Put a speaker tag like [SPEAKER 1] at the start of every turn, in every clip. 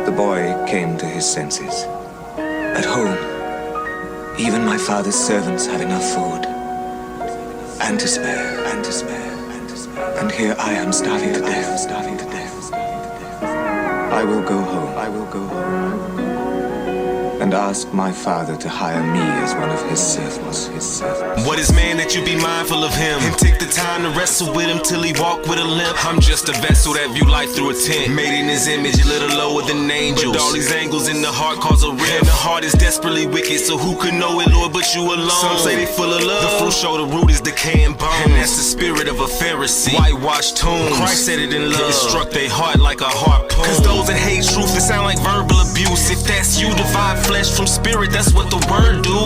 [SPEAKER 1] The boy came to his senses. At home, even my father's servants have enough food. And to spare, and to spare, and to spare. And here I am starving to death, starving to death. I will go home, I will go home. And ask my father to hire me as one of his servants, What is man that you be mindful of him, and take the time to wrestle with him till he walk with a limp? I'm just a vessel that view life through a tent, made in his image, a little lower than angels. But all these angles in the heart cause a rift. The heart is desperately wicked, so who could know it, Lord, but you alone? Some say they full of love. The fruit show the root is decaying bones, and that's the spirit of a Pharisee. Whitewashed tombs, Christ said it in love. It struck their heart like a harpoon. Cause those that hate truth, it sound like verbal abuse. If that's you, divide flesh from spirit, that's what the word do.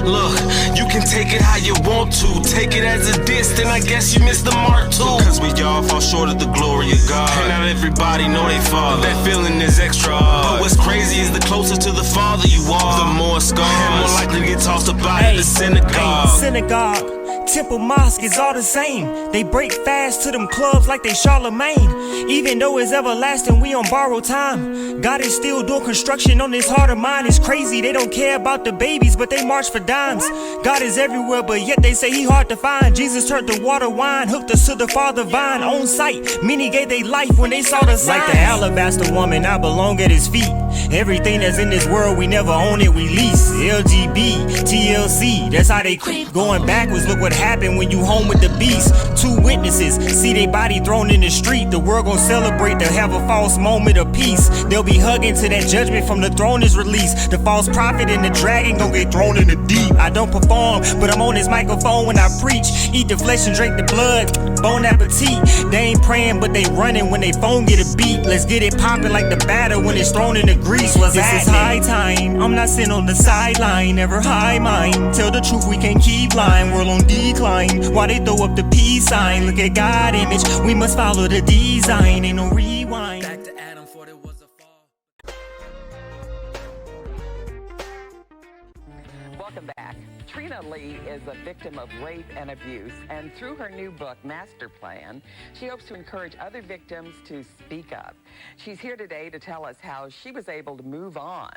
[SPEAKER 1] Look, you can take it how you want to. Take it as a diss, then I guess you missed the mark too. Cause we all fall short of the glory of God, and not everybody know they father. That feeling is extra hard. But what's crazy is the closer to the Father you are, the more scarred, and more likely to get tossed up out of the synagogue.
[SPEAKER 2] Synagogue, temple, mosque is all the same. They break fast to them clubs like they Charlemagne. Even though it's everlasting, we on borrowed time. God is still doing construction on this heart of mine. It's crazy, they don't care about the babies, but they march for dimes. God is everywhere, but yet they say he hard to find. Jesus turned the water wine, hooked us to the Father vine. On sight, many gave their life when they saw the sign. Like the alabaster woman, I belong at his feet. Everything that's in this world, we never own it, we lease. LGB, TLC, that's how they creep. Going backwards, look what happened when you home with the beast. Two witnesses, see they body thrown in the street. The world gon' celebrate, they'll have a false moment of peace. They'll be hugging till that judgment from the throne is released. The false prophet and the dragon gon' get thrown in the deep. I don't perform, but I'm on this microphone when I preach. Eat the flesh and drink the blood, bon appetit. They ain't praying, but they running when they phone get a beat. Let's get it poppin' like the batter when it's thrown in the grease. What's this is high time, I'm not sitting on the sideline. Never high mind, tell the truth, we can't keep lying. World on decline, why they throw up the peace sign? Look at God image, we must follow the design. Ain't no rewind. Back to Adam, for there was a fall.
[SPEAKER 3] Welcome back. Trina Lee is a victim of rape and abuse, and through her new book, Master Plan, she hopes to encourage other victims to speak up. She's here today to tell us how she was able to move on.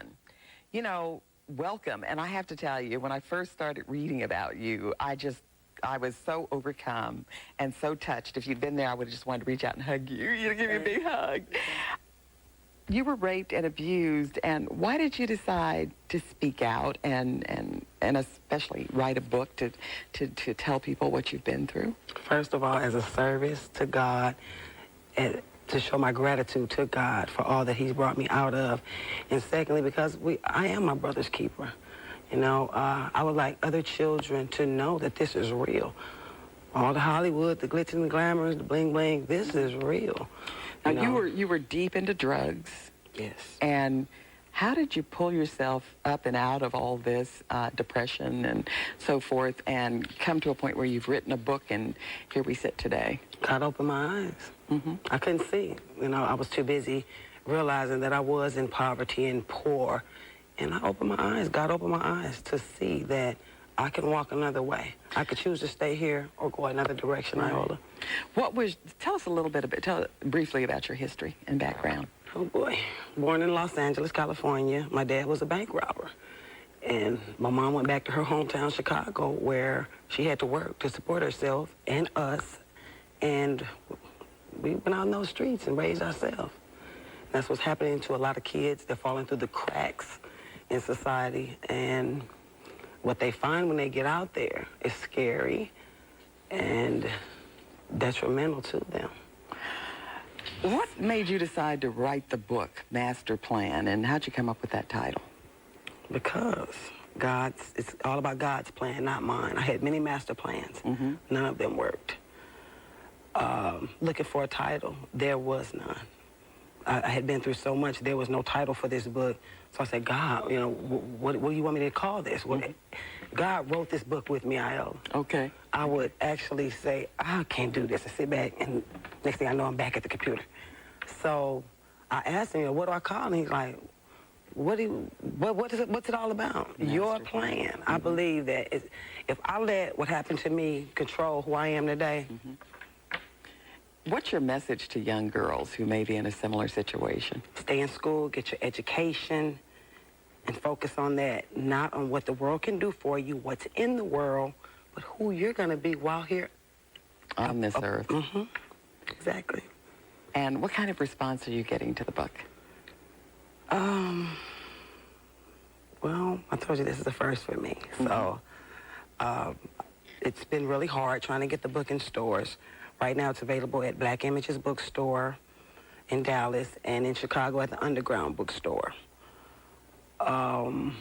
[SPEAKER 3] You know, welcome. And I have to tell you, when I first started reading about you, I was so overcome and so touched. If you'd been there, I would have just wanted to reach out and hug you. You'd give me a big hug. You were raped and abused, and why did you decide to speak out and especially write a book to tell people what you've been through?
[SPEAKER 4] First of all, as a service to God, and to show my gratitude to God for all that he's brought me out of. And secondly, because I am my brother's keeper. You know, I would like other children to know that this is real. All the Hollywood, the glitz and the glamour, the bling bling, this is real.
[SPEAKER 3] Now, you were deep into drugs.
[SPEAKER 4] Yes.
[SPEAKER 3] And how did you pull yourself up and out of all this depression and so forth and come to a point where you've written a book and here we sit today?
[SPEAKER 4] God opened my eyes. Mm-hmm. I couldn't see. You know, I was too busy realizing that I was in poverty and poor. And I opened my eyes. God opened my eyes to see that I can walk another way. I could choose to stay here or go another direction, Iola.
[SPEAKER 3] Tell us a little bit tell briefly about your history and background.
[SPEAKER 4] Oh boy, born in Los Angeles, California. My dad was a bank robber. And my mom went back to her hometown, Chicago, where she had to work to support herself and us. And we went out in those streets and raised ourselves. That's what's happening to a lot of kids. They're falling through the cracks in society. And what they find when they get out there is scary and detrimental to them.
[SPEAKER 3] What made you decide to write the book, Master Plan, and how'd you come up with that title?
[SPEAKER 4] Because it's all about God's plan, not mine. I had many master plans. None of them worked. Looking for a title, there was none. I had been through so much, there was no title for this book. So I said, God, what do you want me to call this? God wrote this book with me, I.O.
[SPEAKER 3] Okay.
[SPEAKER 4] I would actually say, I can't do this, and sit back, and next thing I know, I'm back at the computer. So I asked him, what do I call? And he's like, what's it all about?
[SPEAKER 3] Master
[SPEAKER 4] Your plan. I believe that if I let what happened to me control who I am today.
[SPEAKER 3] What's your message to young girls who may be in a similar situation?
[SPEAKER 4] Stay in school, get your education, and focus on that, not on what the world can do for you, what's in the world, but who you're going to be while here
[SPEAKER 3] On this earth.
[SPEAKER 4] Exactly.
[SPEAKER 3] And what kind of response are you getting to the book?
[SPEAKER 4] Well, I told you this is the first for me. So it's been really hard trying to get the book in stores. Right now it's available at Black Images Bookstore in Dallas and in Chicago at the Underground Bookstore. You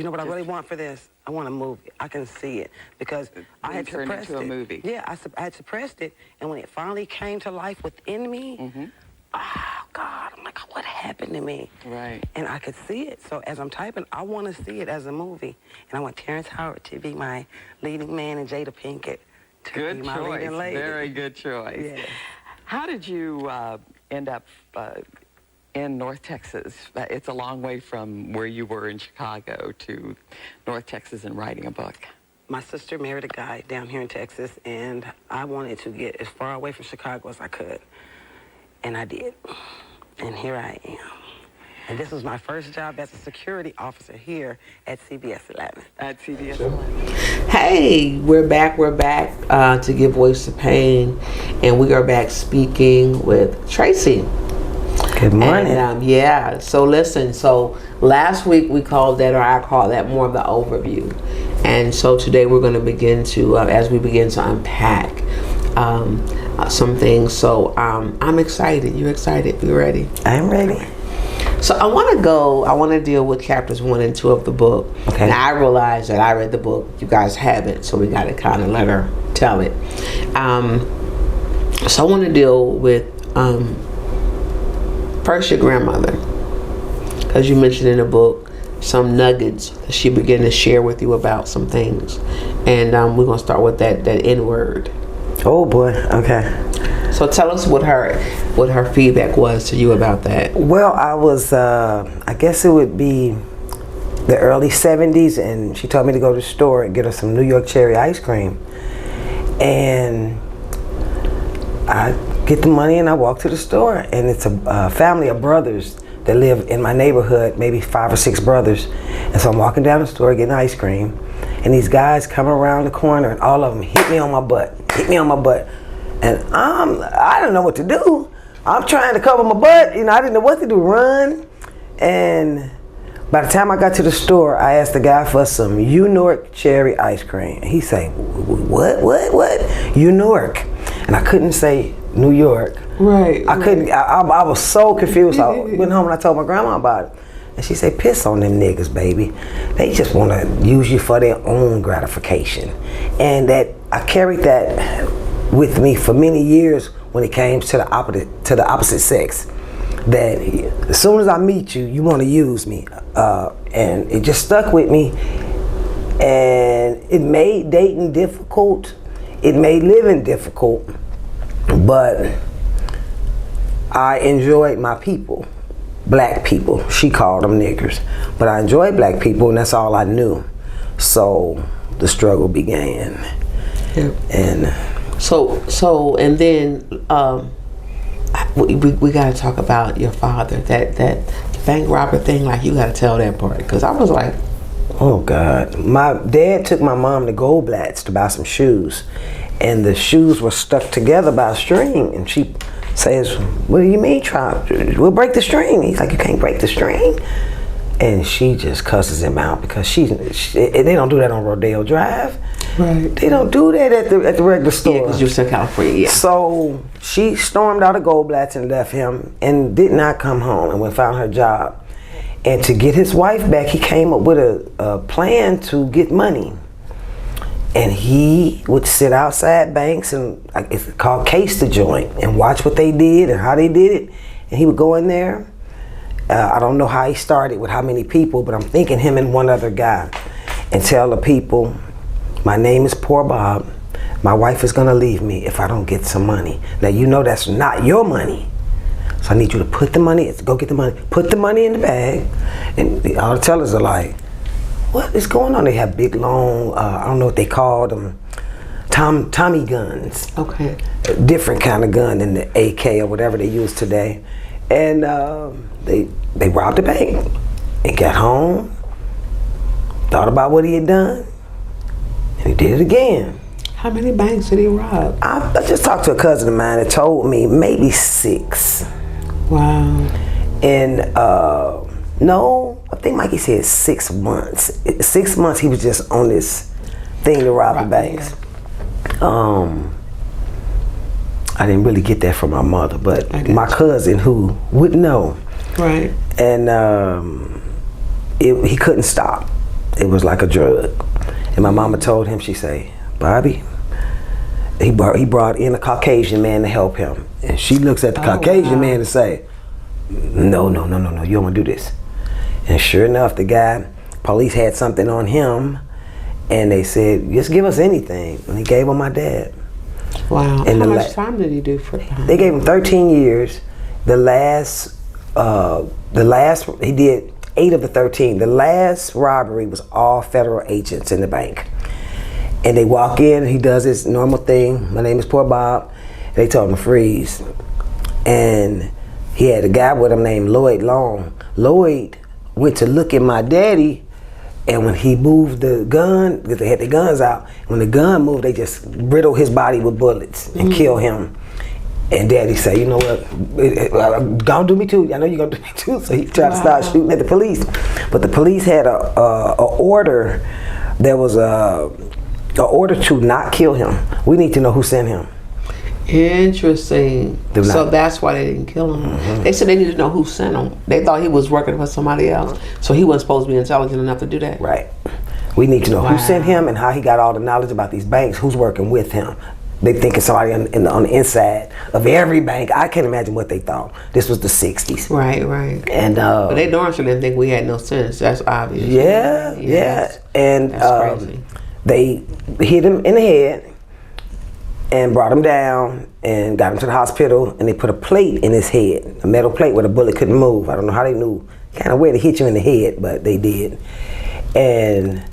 [SPEAKER 4] know what I really want for this? I want a movie. I can see it because I had
[SPEAKER 3] turned
[SPEAKER 4] suppressed
[SPEAKER 3] into a
[SPEAKER 4] it.
[SPEAKER 3] movie.
[SPEAKER 4] Yeah, I had suppressed it, and when it finally came to life within me, oh God, I'm like, what happened to me?
[SPEAKER 3] Right.
[SPEAKER 4] And I could see it. So as I'm typing, I want to see it as a movie, and I want Terrence Howard to be my leading man and Jada Pinkett to
[SPEAKER 3] Good
[SPEAKER 4] be my
[SPEAKER 3] choice.
[SPEAKER 4] leading lady.
[SPEAKER 3] Very good choice.
[SPEAKER 4] Yes.
[SPEAKER 3] How did you end up in North Texas? It's a long way from where you were in Chicago to North Texas and writing a book.
[SPEAKER 4] My sister married a guy down here in Texas, and I wanted to get as far away from Chicago as I could. And I did. And here I am. And this was my first job as a security officer here at CBS 11.
[SPEAKER 3] At CBS 11.
[SPEAKER 5] Hey, we're back to give voice to pain, and we are back speaking with Tracy.
[SPEAKER 6] Good morning.
[SPEAKER 5] And, so listen, last week we called that, or I call that more of the overview. And so today we're going to begin to, as we begin to unpack some things. So I'm excited. You excited? You ready?
[SPEAKER 6] I'm ready.
[SPEAKER 5] So I want to deal with chapters 1 and 2 of the book.
[SPEAKER 6] Okay.
[SPEAKER 5] And I realize that I read the book. You guys haven't, so we got to kind of let her tell it. So I want to deal with first your grandmother, because you mentioned in the book some nuggets that she began to share with you about some things, and we're gonna start with that N word.
[SPEAKER 6] Oh boy. Okay.
[SPEAKER 5] So tell us what her feedback was to you about that.
[SPEAKER 6] Well, I was, I guess it would be the early 70s, and she told me to go to the store and get her some New York cherry ice cream. And I get the money and I walk to the store, and it's a family of brothers that live in my neighborhood, maybe 5 or 6 brothers. And so I'm walking down the store getting ice cream, and these guys come around the corner, and all of them hit me on my butt. And I don't know what to do. I'm trying to cover my butt. I didn't know what to do, run. And by the time I got to the store, I asked the guy for some Newark cherry ice cream. He said, what? Newark. And I couldn't say New York.
[SPEAKER 5] Right.
[SPEAKER 6] I couldn't, I was so confused. I went home and I told my grandma about it. And she said, piss on them niggas, baby. They just want to use you for their own gratification. And that I carried that with me for many years when it came to the opposite sex. That as soon as I meet you, you want to use me. And it just stuck with me. And it made dating difficult. It made living difficult. But I enjoyed my people. Black people. She called them niggers. But I enjoyed black people, and that's all I knew. So the struggle began.
[SPEAKER 5] Yeah.
[SPEAKER 6] And
[SPEAKER 5] so and then we got to talk about your father, that bank robber thing. Like, you got to tell that part, because I was like,
[SPEAKER 6] oh God. My dad took my mom to Goldblatt's to buy some shoes, and the shoes were stuck together by a string, and she says, what do you mean, we'll break the string. He's like, you can't break the string. And she just cusses him out, because they don't do that on Rodeo Drive.
[SPEAKER 5] Right.
[SPEAKER 6] They don't do that at the regular store.
[SPEAKER 5] Yeah, because you're in California. Yeah.
[SPEAKER 6] So she stormed out of Goldblatt's and left him and did not come home and went found her job. And to get his wife back, he came up with a plan to get money. And he would sit outside banks and it's called case the joint and watch what they did and how they did it. And he would go in there. I don't know how he started with how many people, but I'm thinking him and one other guy, and tell the people, my name is Poor Bob. My wife is gonna leave me if I don't get some money. Now you know that's not your money. So I need you to put the money, go get the money, put the money in the bag. And all the tellers are like, what is going on? They have big, long, I don't know what they call them, Tommy guns.
[SPEAKER 5] Okay.
[SPEAKER 6] A different kind of gun than the AK or whatever they use today. And they robbed the bank and got home, thought about what he had done, and he did it again.
[SPEAKER 5] How many banks did he rob?
[SPEAKER 6] I just talked to a cousin of mine that told me maybe 6.
[SPEAKER 5] Wow.
[SPEAKER 6] And no, I think Mikey said 6 months. 6 months he was just on this thing to rob the banks. I didn't really get that from my mother, but my cousin who would know.
[SPEAKER 5] Right.
[SPEAKER 6] And he couldn't stop. It was like a drug. And my mama told him, she say, Bobby, he brought in a Caucasian man to help him. And she looks at the Caucasian man and say, no, you don't want to do this. And sure enough, the guy, police had something on him, and they said, just give us anything. And he gave him my dad.
[SPEAKER 5] Wow.
[SPEAKER 6] And
[SPEAKER 5] how much time did he do for that?
[SPEAKER 6] They gave him 13 years. The last, he did 8 of the 13. The last robbery was all federal agents in the bank. And they walk in, he does his normal thing. My name is Poor Bob. They told him to freeze. And he had a guy with him named Lloyd Long. Lloyd went to look at my daddy, and when he moved the gun, because they had the guns out, when the gun moved, they just riddled his body with bullets and killed him. And Daddy said, you know what, gonna do me too. I know you're gonna do me too. So he tried to start shooting at the police. But the police had a order, there was a order to not kill him. We need to know who sent him.
[SPEAKER 5] Interesting. So that's why they didn't kill him.
[SPEAKER 6] Mm-hmm.
[SPEAKER 5] They said they needed to know who sent him. They thought he was working for somebody else. So he wasn't supposed to be intelligent enough to do that.
[SPEAKER 6] Right. We need to know who sent him and how he got all the knowledge about these banks, who's working with him. They think it's somebody on the inside of every bank. I can't imagine what they thought. This was the 60s.
[SPEAKER 5] Right.
[SPEAKER 6] And
[SPEAKER 5] but they darn sure didn't think we had no sense. That's obvious.
[SPEAKER 6] Yeah. And
[SPEAKER 5] that's crazy.
[SPEAKER 6] They hit him in the head and brought him down and got him to the hospital, and they put a plate in his head, a metal plate where the bullet couldn't move. I don't know how they knew kind of where to hit you in the head, but they did. And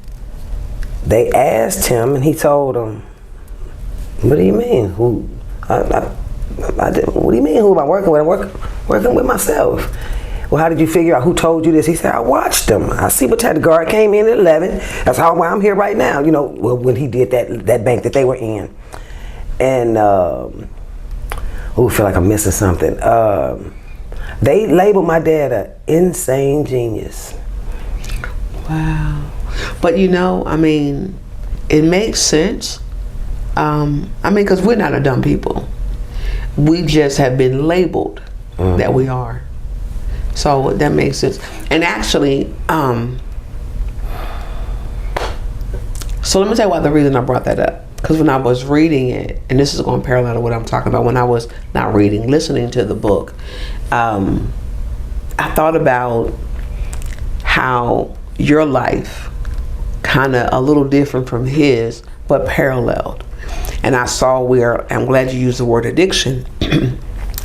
[SPEAKER 6] they asked him, and he told them, what do you mean? Who? What do you mean? Who am I working with? I'm working with myself. Well, how did you figure out who told you this? He said, I watched them. I see what type of guard came in at 11. That's why I'm here right now. You know, when he did that bank that they were in. And, I feel like I'm missing something. They labeled my dad an insane genius.
[SPEAKER 5] Wow. But you know, I mean, it makes sense. Because we're not a dumb people. We just have been labeled that we are. So that makes sense. And actually, so let me tell you why the reason I brought that up. Because when I was reading it, and this is going parallel to what I'm talking about, when I was not reading, listening to the book, I thought about how your life kind of a little different from his, but paralleled. And I saw where, I'm glad you used the word addiction,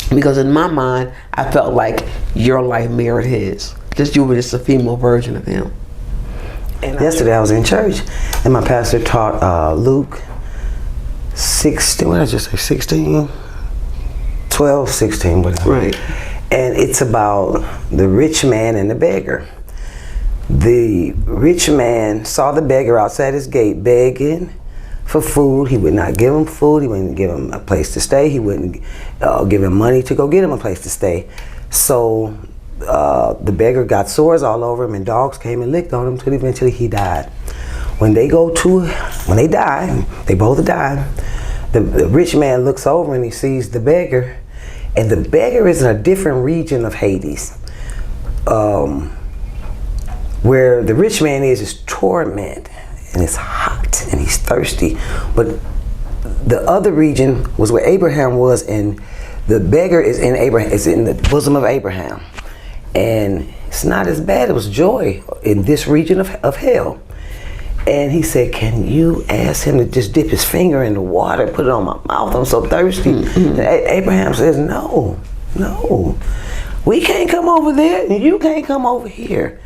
[SPEAKER 5] because in my mind, I felt like your life mirrored his. Just you were just a female version of him.
[SPEAKER 6] And yesterday I was in church, and my pastor taught Luke 16, what did I just say, 16? 12, 16, whatever.
[SPEAKER 5] Right.
[SPEAKER 6] And it's about the rich man and the beggar. The rich man saw the beggar outside his gate begging for food. He would not give him food. He wouldn't give him a place to stay. He wouldn't give him money to go get him a place to stay. So the beggar got sores all over him, and dogs came and licked on him until eventually he died. when they die, they both die, the rich man looks over and he sees the beggar, and the beggar is in a different region of Hades. Where the rich man is torment, and it's hot, and he's thirsty. But the other region was where Abraham was, and the beggar is in Abraham. It's in the bosom of Abraham, and it's not as bad. It was joy in this region of hell. And he said, "Can you ask him to just dip his finger in the water, put it on my mouth? I'm so thirsty." And Abraham says, "No, we can't come over there, and you can't come over here.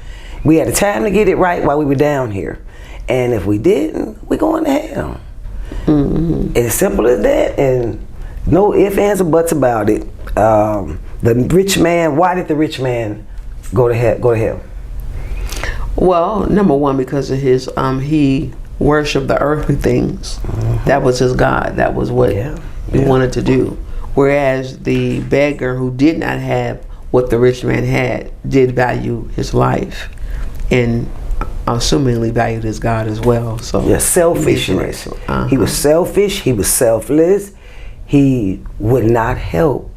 [SPEAKER 6] We had the time to get it right while we were down here, and if we didn't, we're going to hell." As simple as that, and no ifs, ands, or buts about it. The rich man. Why did the rich man go to hell?
[SPEAKER 5] Well, number one, because of his he worshipped the earthly things. That was his God. That was what he wanted to do. Whereas the beggar, who did not have what the rich man had, did value his life, and assumingly valued his God as well. So
[SPEAKER 6] selfishness. He was selfish. He was selfless. He would not help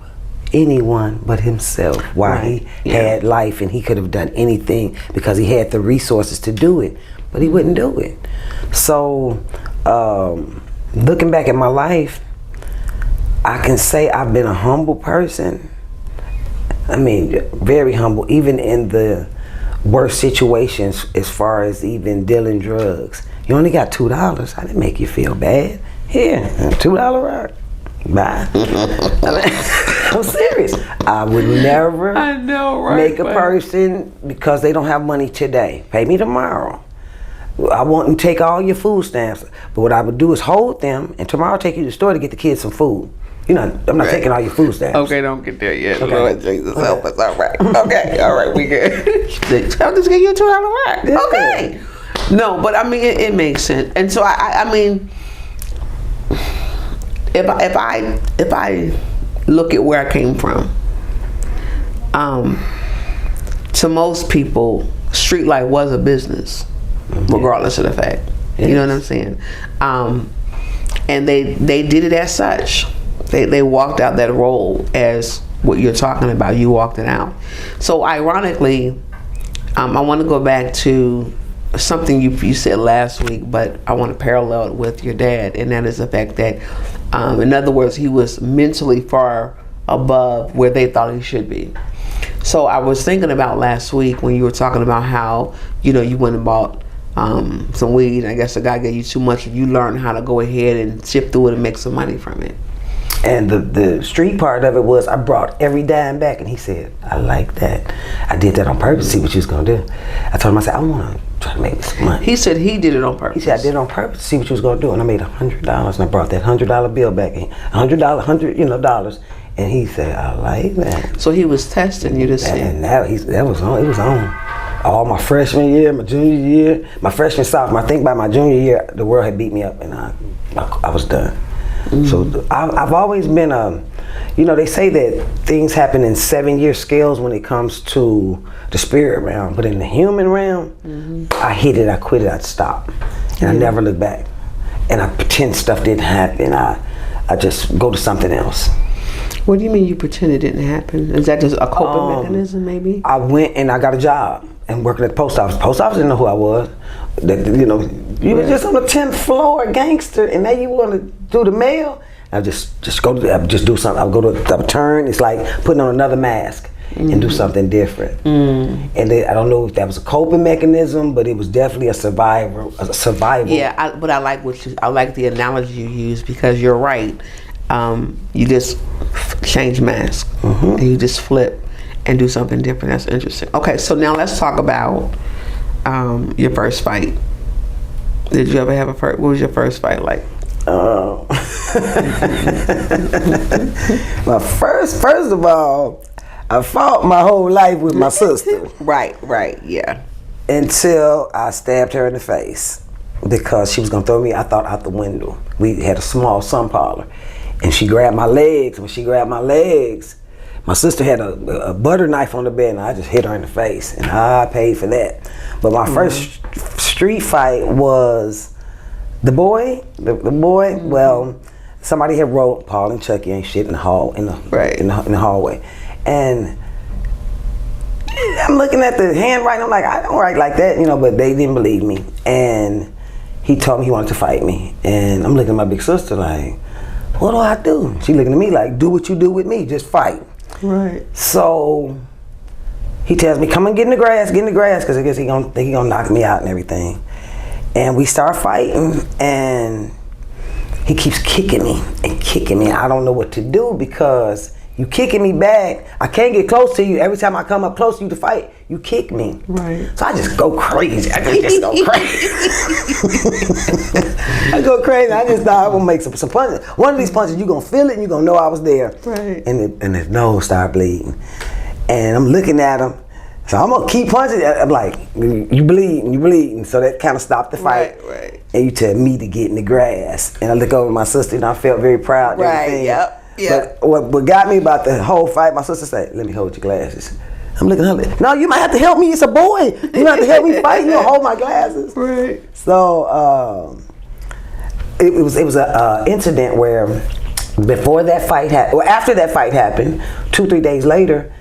[SPEAKER 6] anyone but himself while he had life, and he could have done anything because he had the resources to do it, but he wouldn't do it. So looking back at my life, I can say I've been a humble person. I mean, very humble, even in the worst situations, as far as even dealing drugs. You only got $2. I didn't make you feel bad. Here, $2 rock. Bye. I'm serious. I would never make a person, because they don't have money today, pay me tomorrow. I won't take all your food stamps, but what I would do is hold them, and tomorrow I'll take you to the store to get the kids some food. You know, I'm not taking all your food stamps.
[SPEAKER 5] Okay, don't get there yet.
[SPEAKER 6] Okay.
[SPEAKER 5] Lord Jesus, help us. All right. Okay, all right, we good. I'll just give you a $2 rack.
[SPEAKER 6] Yeah.
[SPEAKER 5] Okay. No, but I mean, it makes sense. And so I mean, if I look at where I came from, to most people, street life was a business, regardless of the fact. You know what I'm saying? And they did it as such. They walked out that role as what you're talking about. You walked it out. So ironically, I want to go back to something you said last week, but I want to parallel it with your dad, and that is the fact that, in other words, he was mentally far above where they thought he should be. So I was thinking about last week when you were talking about how, you went and bought some weed. I guess the guy gave you too much, and you learned how to go ahead and sift through it and make some money from it.
[SPEAKER 6] And the street part of it was, I brought every dime back, and he said, "I like that. I did that on purpose to see what you was gonna do." I told him, I said, "I want to try to make some money."
[SPEAKER 5] He said he did it on purpose.
[SPEAKER 6] He said, "I did it on purpose to see what you was gonna do," and I made $100, and I brought that $100 bill back, $100, and he said, "I like that."
[SPEAKER 5] So he was testing you to see.
[SPEAKER 6] And that was on. It was on. All my freshman year, my junior year, my freshman, sophomore. I think by my junior year, the world had beat me up, and I was done. So I've always been they say that things happen in 7-year scales when it comes to the spirit realm, but in the human realm, I hit it, I quit it, I'd stop, and I never look back, and I pretend stuff didn't happen. I just go to something else.
[SPEAKER 5] What do you mean you pretend it didn't happen? Is that just a coping mechanism, maybe?
[SPEAKER 6] I went and I got a job and working at the post office. Post office didn't know who I was. You were just on the 10th floor, gangster, and now you want to do the mail. I just do something. I would turn. It's like putting on another mask and do something different. And I don't know if that was a coping mechanism, but it was definitely a survival.
[SPEAKER 5] Yeah, but I like the analogy you use, because you're right. You just change mask, and you just flip and do something different. That's interesting. Okay, so now let's talk about your first fight. Did you ever have a first? What was your first fight like?
[SPEAKER 6] My first of all, I fought my whole life with my sister.
[SPEAKER 5] Right, yeah.
[SPEAKER 6] Until I stabbed her in the face because she was gonna throw me, I thought, out the window. We had a small sun parlor, and she grabbed my legs. When she grabbed my legs, my sister had a butter knife on the bed, and I just hit her in the face, and I paid for that. But my first street fight was the boy. Well, somebody had wrote Paul and Chucky ain't shit in the hallway, and I'm looking at the handwriting. I'm like, I don't write like that, But they didn't believe me, and he told me he wanted to fight me, and I'm looking at my big sister like, what do I do? She looking at me like, do what you do with me, just fight.
[SPEAKER 5] Right.
[SPEAKER 6] So he tells me, come and get in the grass, because I guess he gonna knock me out and everything. And we start fighting, and he keeps kicking me. I don't know what to do because you kicking me back. I can't get close to you. Every time I come up close to you to fight, you kick me.
[SPEAKER 5] Right.
[SPEAKER 6] So I just go crazy. I go crazy. I just thought I would make some punches. One of these punches, you're going to feel it and you're going to know I was there.
[SPEAKER 5] Right.
[SPEAKER 6] And his nose started bleeding. And I'm looking at him. So I'm going to keep punching. I'm like, you bleeding. So that kind of stopped the fight.
[SPEAKER 5] Right.
[SPEAKER 6] And you tell me to get in the grass. And I look over at my sister and I felt very proud.
[SPEAKER 5] Right, yep.
[SPEAKER 6] But what got me about the whole fight, my sister said, let me hold your glasses. I'm looking at her, no, you might have to help me. It's a boy. You have to help me fight. You don't hold my glasses.
[SPEAKER 5] Right.
[SPEAKER 6] So it was an incident where before that fight happened, well, after that fight happened, 2-3 days later,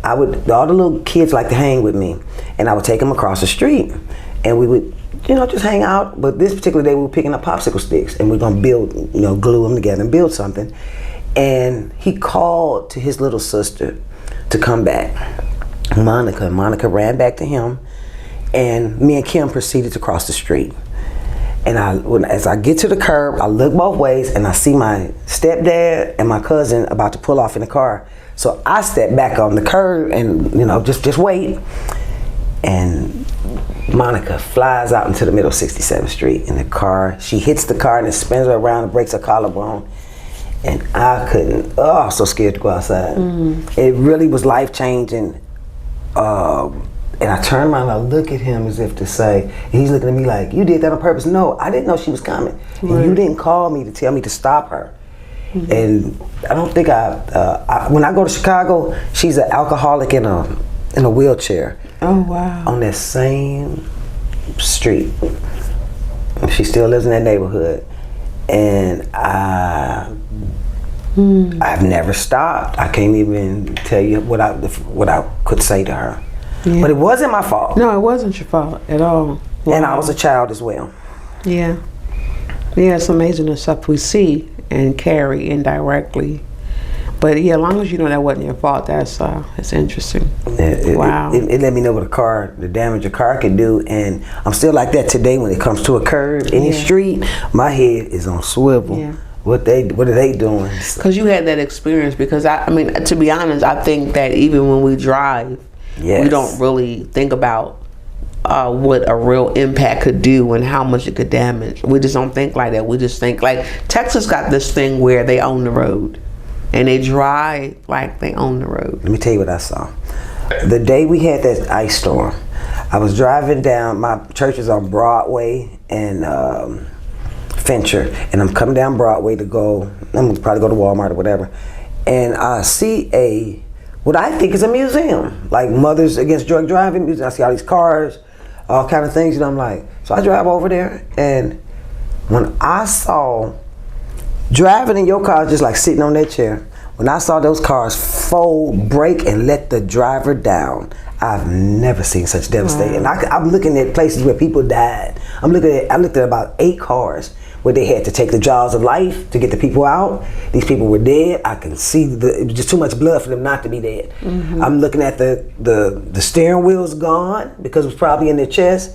[SPEAKER 6] all the little kids like to hang with me, and I would take them across the street, and we would, just hang out. But this particular day, we were picking up popsicle sticks, and we were gonna build, glue them together and build something. And he called to his little sister to come back, Monica. Monica ran back to him, and me and Kim proceeded to cross the street. And as I get to the curb, I look both ways, and I see my stepdad and my cousin about to pull off in the car. So I step back on the curb and just wait. And Monica flies out into the middle of 67th Street in the car. She hits the car and it spins her around and breaks her collarbone. And I couldn't, I was so scared to go outside. It really was life-changing. And I turn around and I look at him as if to say, and he's looking at me like, you did that on purpose. No, I didn't know she was coming. Right. And you didn't call me to tell me to stop her. And I don't think when I go to Chicago, she's an alcoholic in a wheelchair.
[SPEAKER 5] Oh, wow.
[SPEAKER 6] On that same street. She still lives in that neighborhood. And I've never stopped. I can't even tell you what I could say to her. Yeah. But it wasn't my fault.
[SPEAKER 5] No, it wasn't your fault at all. Wow.
[SPEAKER 6] And I was a child as well.
[SPEAKER 5] Yeah. Yeah, it's amazing the stuff we see and carry indirectly. But yeah, as long as you know that wasn't your fault, that's interesting.
[SPEAKER 6] Wow. It let me know what the damage a car can do, and I'm still like that today when it comes to a curve in the street. My head is on swivel. Yeah. What are they doing?
[SPEAKER 5] Because you had that experience. Because I mean, to be honest, I think that even when we drive, we don't really think about what a real impact could do and how much it could damage. We just don't think like that. We just think like Texas got this thing where they own the road. And they drive like they own the road.
[SPEAKER 6] Let me tell you what I saw. The day we had that ice storm, I was driving down, my church is on Broadway and Fincher, and I'm coming down Broadway I'm gonna probably go to Walmart or whatever, and I see what I think is a museum, like Mothers Against Drug Driving museum. I see all these cars, all kind of things, and I'm like, so I drive over there, and when I saw driving in your car, just like sitting on that chair, when I saw those cars fold, brake, and let the driver down, I've never seen such devastating. Wow. I'm looking at places where people died. I looked at about 8 cars where they had to take the jaws of life to get the people out. These people were dead. I can see it was just too much blood for them not to be dead. I'm looking at the steering wheel's gone because it was probably in their chest.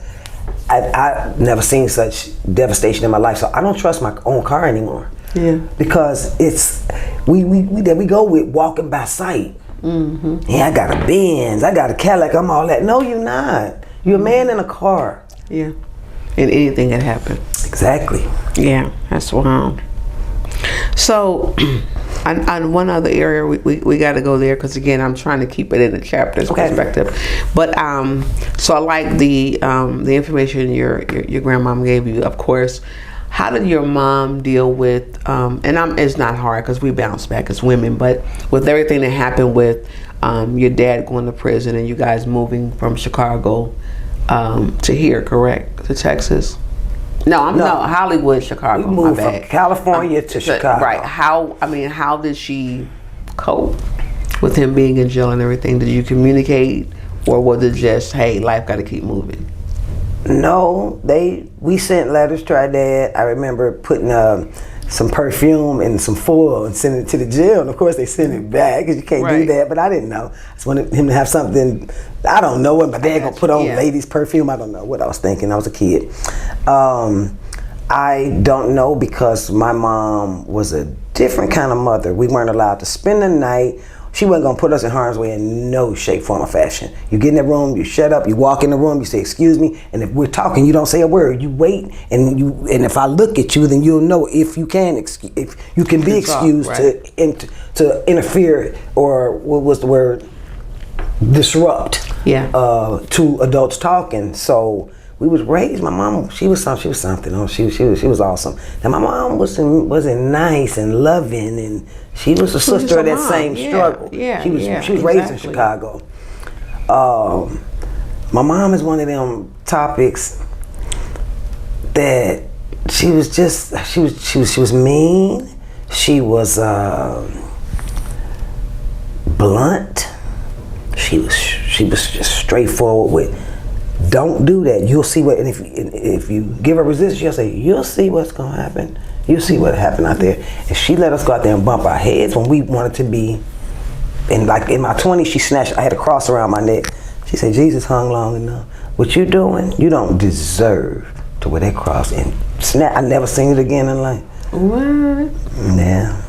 [SPEAKER 6] I've never seen such devastation in my life, so I don't trust my own car anymore. Yeah, because we go with walking by sight. Yeah, I got a Benz, I got a Cadillac, I'm all that. No, you're not. You're a man in a car.
[SPEAKER 5] Yeah, and anything can happen.
[SPEAKER 6] Exactly.
[SPEAKER 5] Yeah, that's wild. So, on one other area, we got to go there because again, I'm trying to keep it in the chapter's perspective. But so I like the information your grandmom gave you. Of course. How did your mom deal with, it's not hard because we bounce back as women, but with everything that happened with your dad going to prison and you guys moving from Chicago to here, correct? To Texas? No, Hollywood, Chicago.
[SPEAKER 6] We moved from California to Chicago.
[SPEAKER 5] Right. How did she cope with him being in jail and everything? Did you communicate, or was it just, hey, life got to keep moving?
[SPEAKER 6] No, we sent letters to our dad. I remember putting some perfume and some foil and sending it to the jail. And of course they sent it back because you can't do that. But I didn't know. I just wanted him to have something. I don't know what my dad gonna put on ladies' perfume. I don't know what I was thinking. I was a kid. I don't know because my mom was a different kind of mother. We weren't allowed to spend the night. She wasn't gonna put us in harm's way in no shape, form, or fashion. You get in that room, you shut up, you walk in the room, you say, excuse me, and if we're talking, you don't say a word. You wait, and if I look at you, then you'll know if you can be excused to interfere, or what was the word? Disrupt. Two adults talking. So we was raised. My mom, she was something. Oh, she was awesome. Now my mom wasn't nice and loving, and she was a sister of that same struggle. She was raised in Chicago. My mom is one of them topics that she was mean. She was blunt. She was just straightforward with, don't do that. You'll see what, and if you give her resistance, she'll say, you'll see what's gonna happen. You'll see what happened out there. And she let us go out there and bump our heads when we wanted to be. And like in my 20s, I had a cross around my neck. She said, Jesus hung long enough. What you doing, you don't deserve to wear that cross. And snap, I never seen it again in life.
[SPEAKER 5] What?
[SPEAKER 6] Yeah.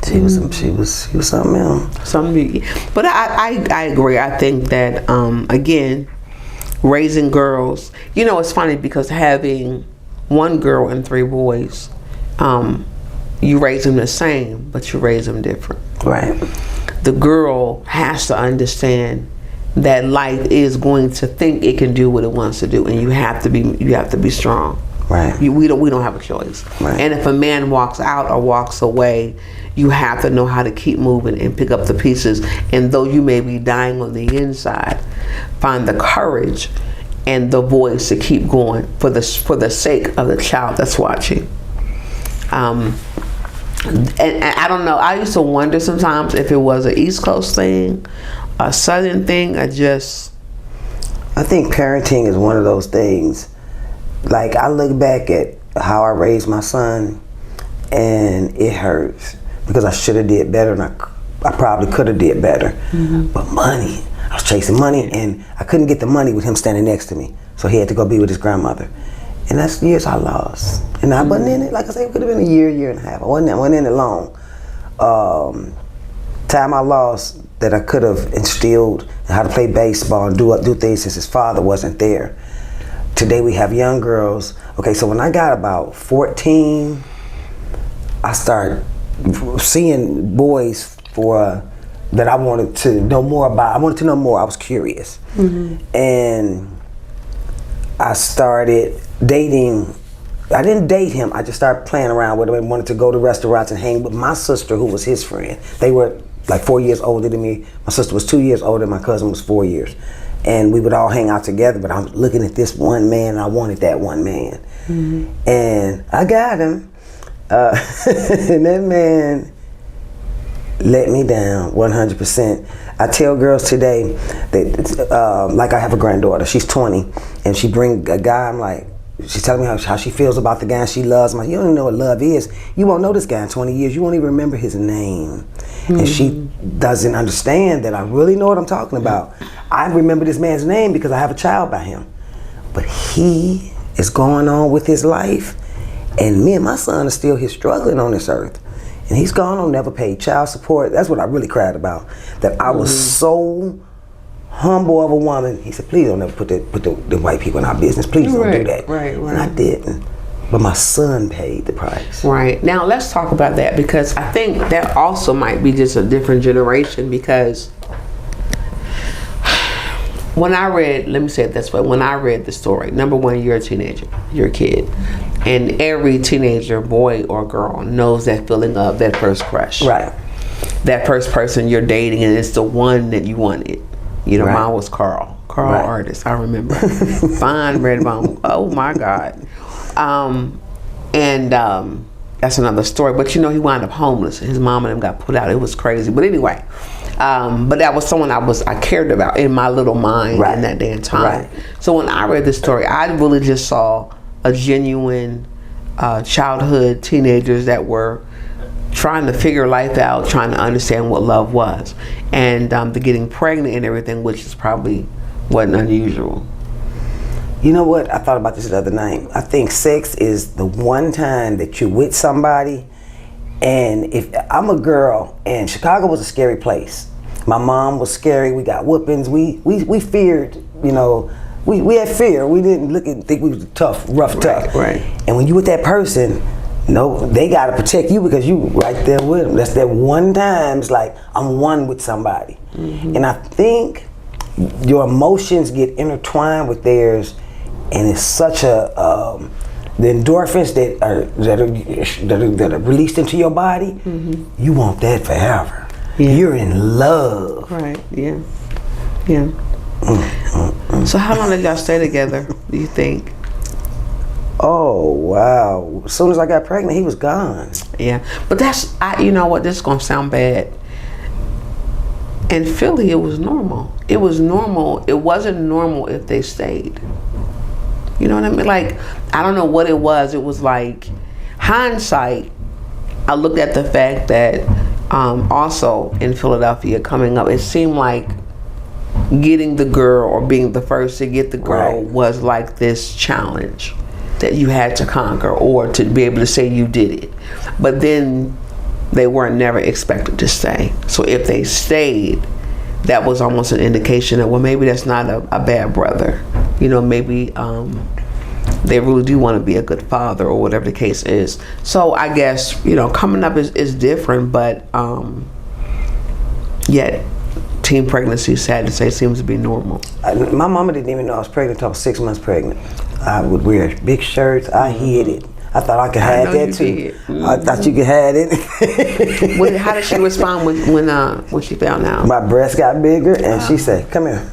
[SPEAKER 6] She was something else.
[SPEAKER 5] But I agree. I think that, again, raising girls, it's funny because having one girl and 3 boys, you raise them the same, but you raise them different.
[SPEAKER 6] Right.
[SPEAKER 5] The girl has to understand that life is going to think it can do what it wants to do, and you have to be strong.
[SPEAKER 6] Right.
[SPEAKER 5] We don't have a choice.
[SPEAKER 6] Right.
[SPEAKER 5] And if a man walks out or walks away, you have to know how to keep moving and pick up the pieces. And though you may be dying on the inside, find the courage and the voice to keep going for the sake of the child that's watching. And I don't know. I used to wonder sometimes if it was an East Coast thing, a Southern thing, or just.
[SPEAKER 6] I think parenting is one of those things. Like, I look back at how I raised my son, and it hurts because I should have did better, and I probably could have did better. Mm-hmm. But money, I was chasing money, and I couldn't get the money with him standing next to me, so he had to go be with his grandmother. And that's years I lost. And I wasn't in it, like I said, it could have been a year and a half. I wasn't in it long. Time I lost that I could have instilled how to play baseball and do things since his father wasn't there. Today we have young girls. Okay, so when I got about 14, I started seeing boys that I wanted to know more about. I wanted to know more. I was curious. Mm-hmm. And I started dating. I didn't date him. I just started playing around with him and wanted to go to restaurants and hang with my sister, who was his friend. They were like 4 years older than me. My sister was 2 years older. My cousin was 4 years. And we would all hang out together, but I was looking at this one man, and I wanted that one man. Mm-hmm. And I got him. And that man let me down 100%. I tell girls today that, like I have a granddaughter, she's 20, and she bring a guy, I'm like, she's telling me how she feels about the guy and she loves him. I'm like, you don't even know what love is. You won't know this guy in 20 years. You won't even remember his name. Mm-hmm. And she doesn't understand that I really know what I'm talking about. I remember this man's name because I have a child by him. But he is going on with his life, and me and my son are still here struggling on this earth. And he's gone on, never paid child support. That's what I really cried about. That I was so humble of a woman. He said, please don't ever put the white people in our business. Please don't do that.
[SPEAKER 5] Right.
[SPEAKER 6] And I didn't. But my son paid the price.
[SPEAKER 5] Right. Now let's talk about that, because I think that also might be just a different generation, because when I read, let me say it this way, when I read the story, number one, you're a teenager, you're a kid. And every teenager, boy or girl, knows that feeling of that first crush.
[SPEAKER 6] Right.
[SPEAKER 5] That first person you're dating, and it's the one that you wanted. You know,
[SPEAKER 6] right.
[SPEAKER 5] Mine was Carl Carl
[SPEAKER 6] Right.
[SPEAKER 5] Artist, I remember. Fine Redbone. Oh my God. That's another story. But he wound up homeless. His mom and him got put out. It was crazy. But anyway, but that was someone I cared about in my little mind
[SPEAKER 6] Right.
[SPEAKER 5] in that day and time.
[SPEAKER 6] Right.
[SPEAKER 5] So when I read this story, I really just saw a genuine childhood teenagers that were trying to figure life out, trying to understand what love was, and the getting pregnant and everything, which is probably wasn't unusual.
[SPEAKER 6] You know what? I thought about this the other night. I think sex is the one time that you're with somebody, and if I'm a girl, and Chicago was a scary place. My mom was scary. We got whoopings. We feared. We had fear. We didn't think we was tough, rough, tough.
[SPEAKER 5] Right.
[SPEAKER 6] And when you with that person, they gotta protect you because you right there with them. That's that one time. It's like I'm one with somebody, and I think your emotions get intertwined with theirs, and it's such a the endorphins that are released into your body. You want that forever.
[SPEAKER 5] Yeah.
[SPEAKER 6] You're in love.
[SPEAKER 5] Right. Yeah. Yeah. So how long did y'all stay together, do you think?
[SPEAKER 6] Oh wow! As soon as I got pregnant, he was gone.
[SPEAKER 5] Yeah, but you know what? This is gonna sound bad. In Philly, it was normal. It was normal. It wasn't normal if they stayed. You know what I mean? Like, I don't know what it was. It was like hindsight. I looked at the fact that also in Philadelphia coming up, it seemed like getting the girl or being the first to get the girl
[SPEAKER 6] Right.
[SPEAKER 5] was like this challenge that you had to conquer or to be able to say you did it. But then they were never expected to stay. So if they stayed, that was almost an indication that, well, maybe that's not a bad brother. Maybe they really do want to be a good father or whatever the case is. So I guess, coming up is different, but yet teen pregnancy, sad to say, seems to be normal.
[SPEAKER 6] My mama didn't even know I was pregnant until I was 6 months pregnant. I would wear big shirts. I hid it. I thought I could have
[SPEAKER 5] know
[SPEAKER 6] that
[SPEAKER 5] you
[SPEAKER 6] too.
[SPEAKER 5] did.
[SPEAKER 6] I thought you could have it.
[SPEAKER 5] How did she respond when she found out?
[SPEAKER 6] My breast got bigger, and she said, "Come here,"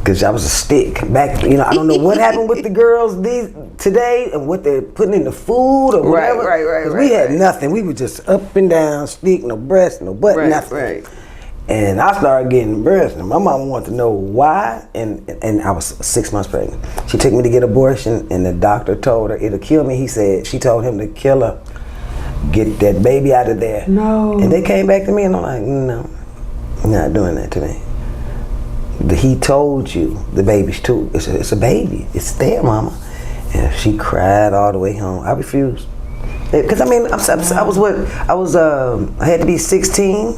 [SPEAKER 6] because I was a stick back. I don't know what happened with the girls today and what they're putting in the food or whatever.
[SPEAKER 5] Right.
[SPEAKER 6] 'Cause we had nothing. We were just up and down, stick, no breast, no butt, nothing.
[SPEAKER 5] Right.
[SPEAKER 6] And I started getting breast, and my mom wanted to know why, and I was 6 months pregnant. She took me to get abortion, and the doctor told her it'll kill me. She told him to kill her, get that baby out of there.
[SPEAKER 5] No.
[SPEAKER 6] And they came back to me, and I'm like, no, I'm not doing that to me. He told you the baby's too. It's a baby. It's there, mama. And she cried all the way home. I refused, because I had to be 16.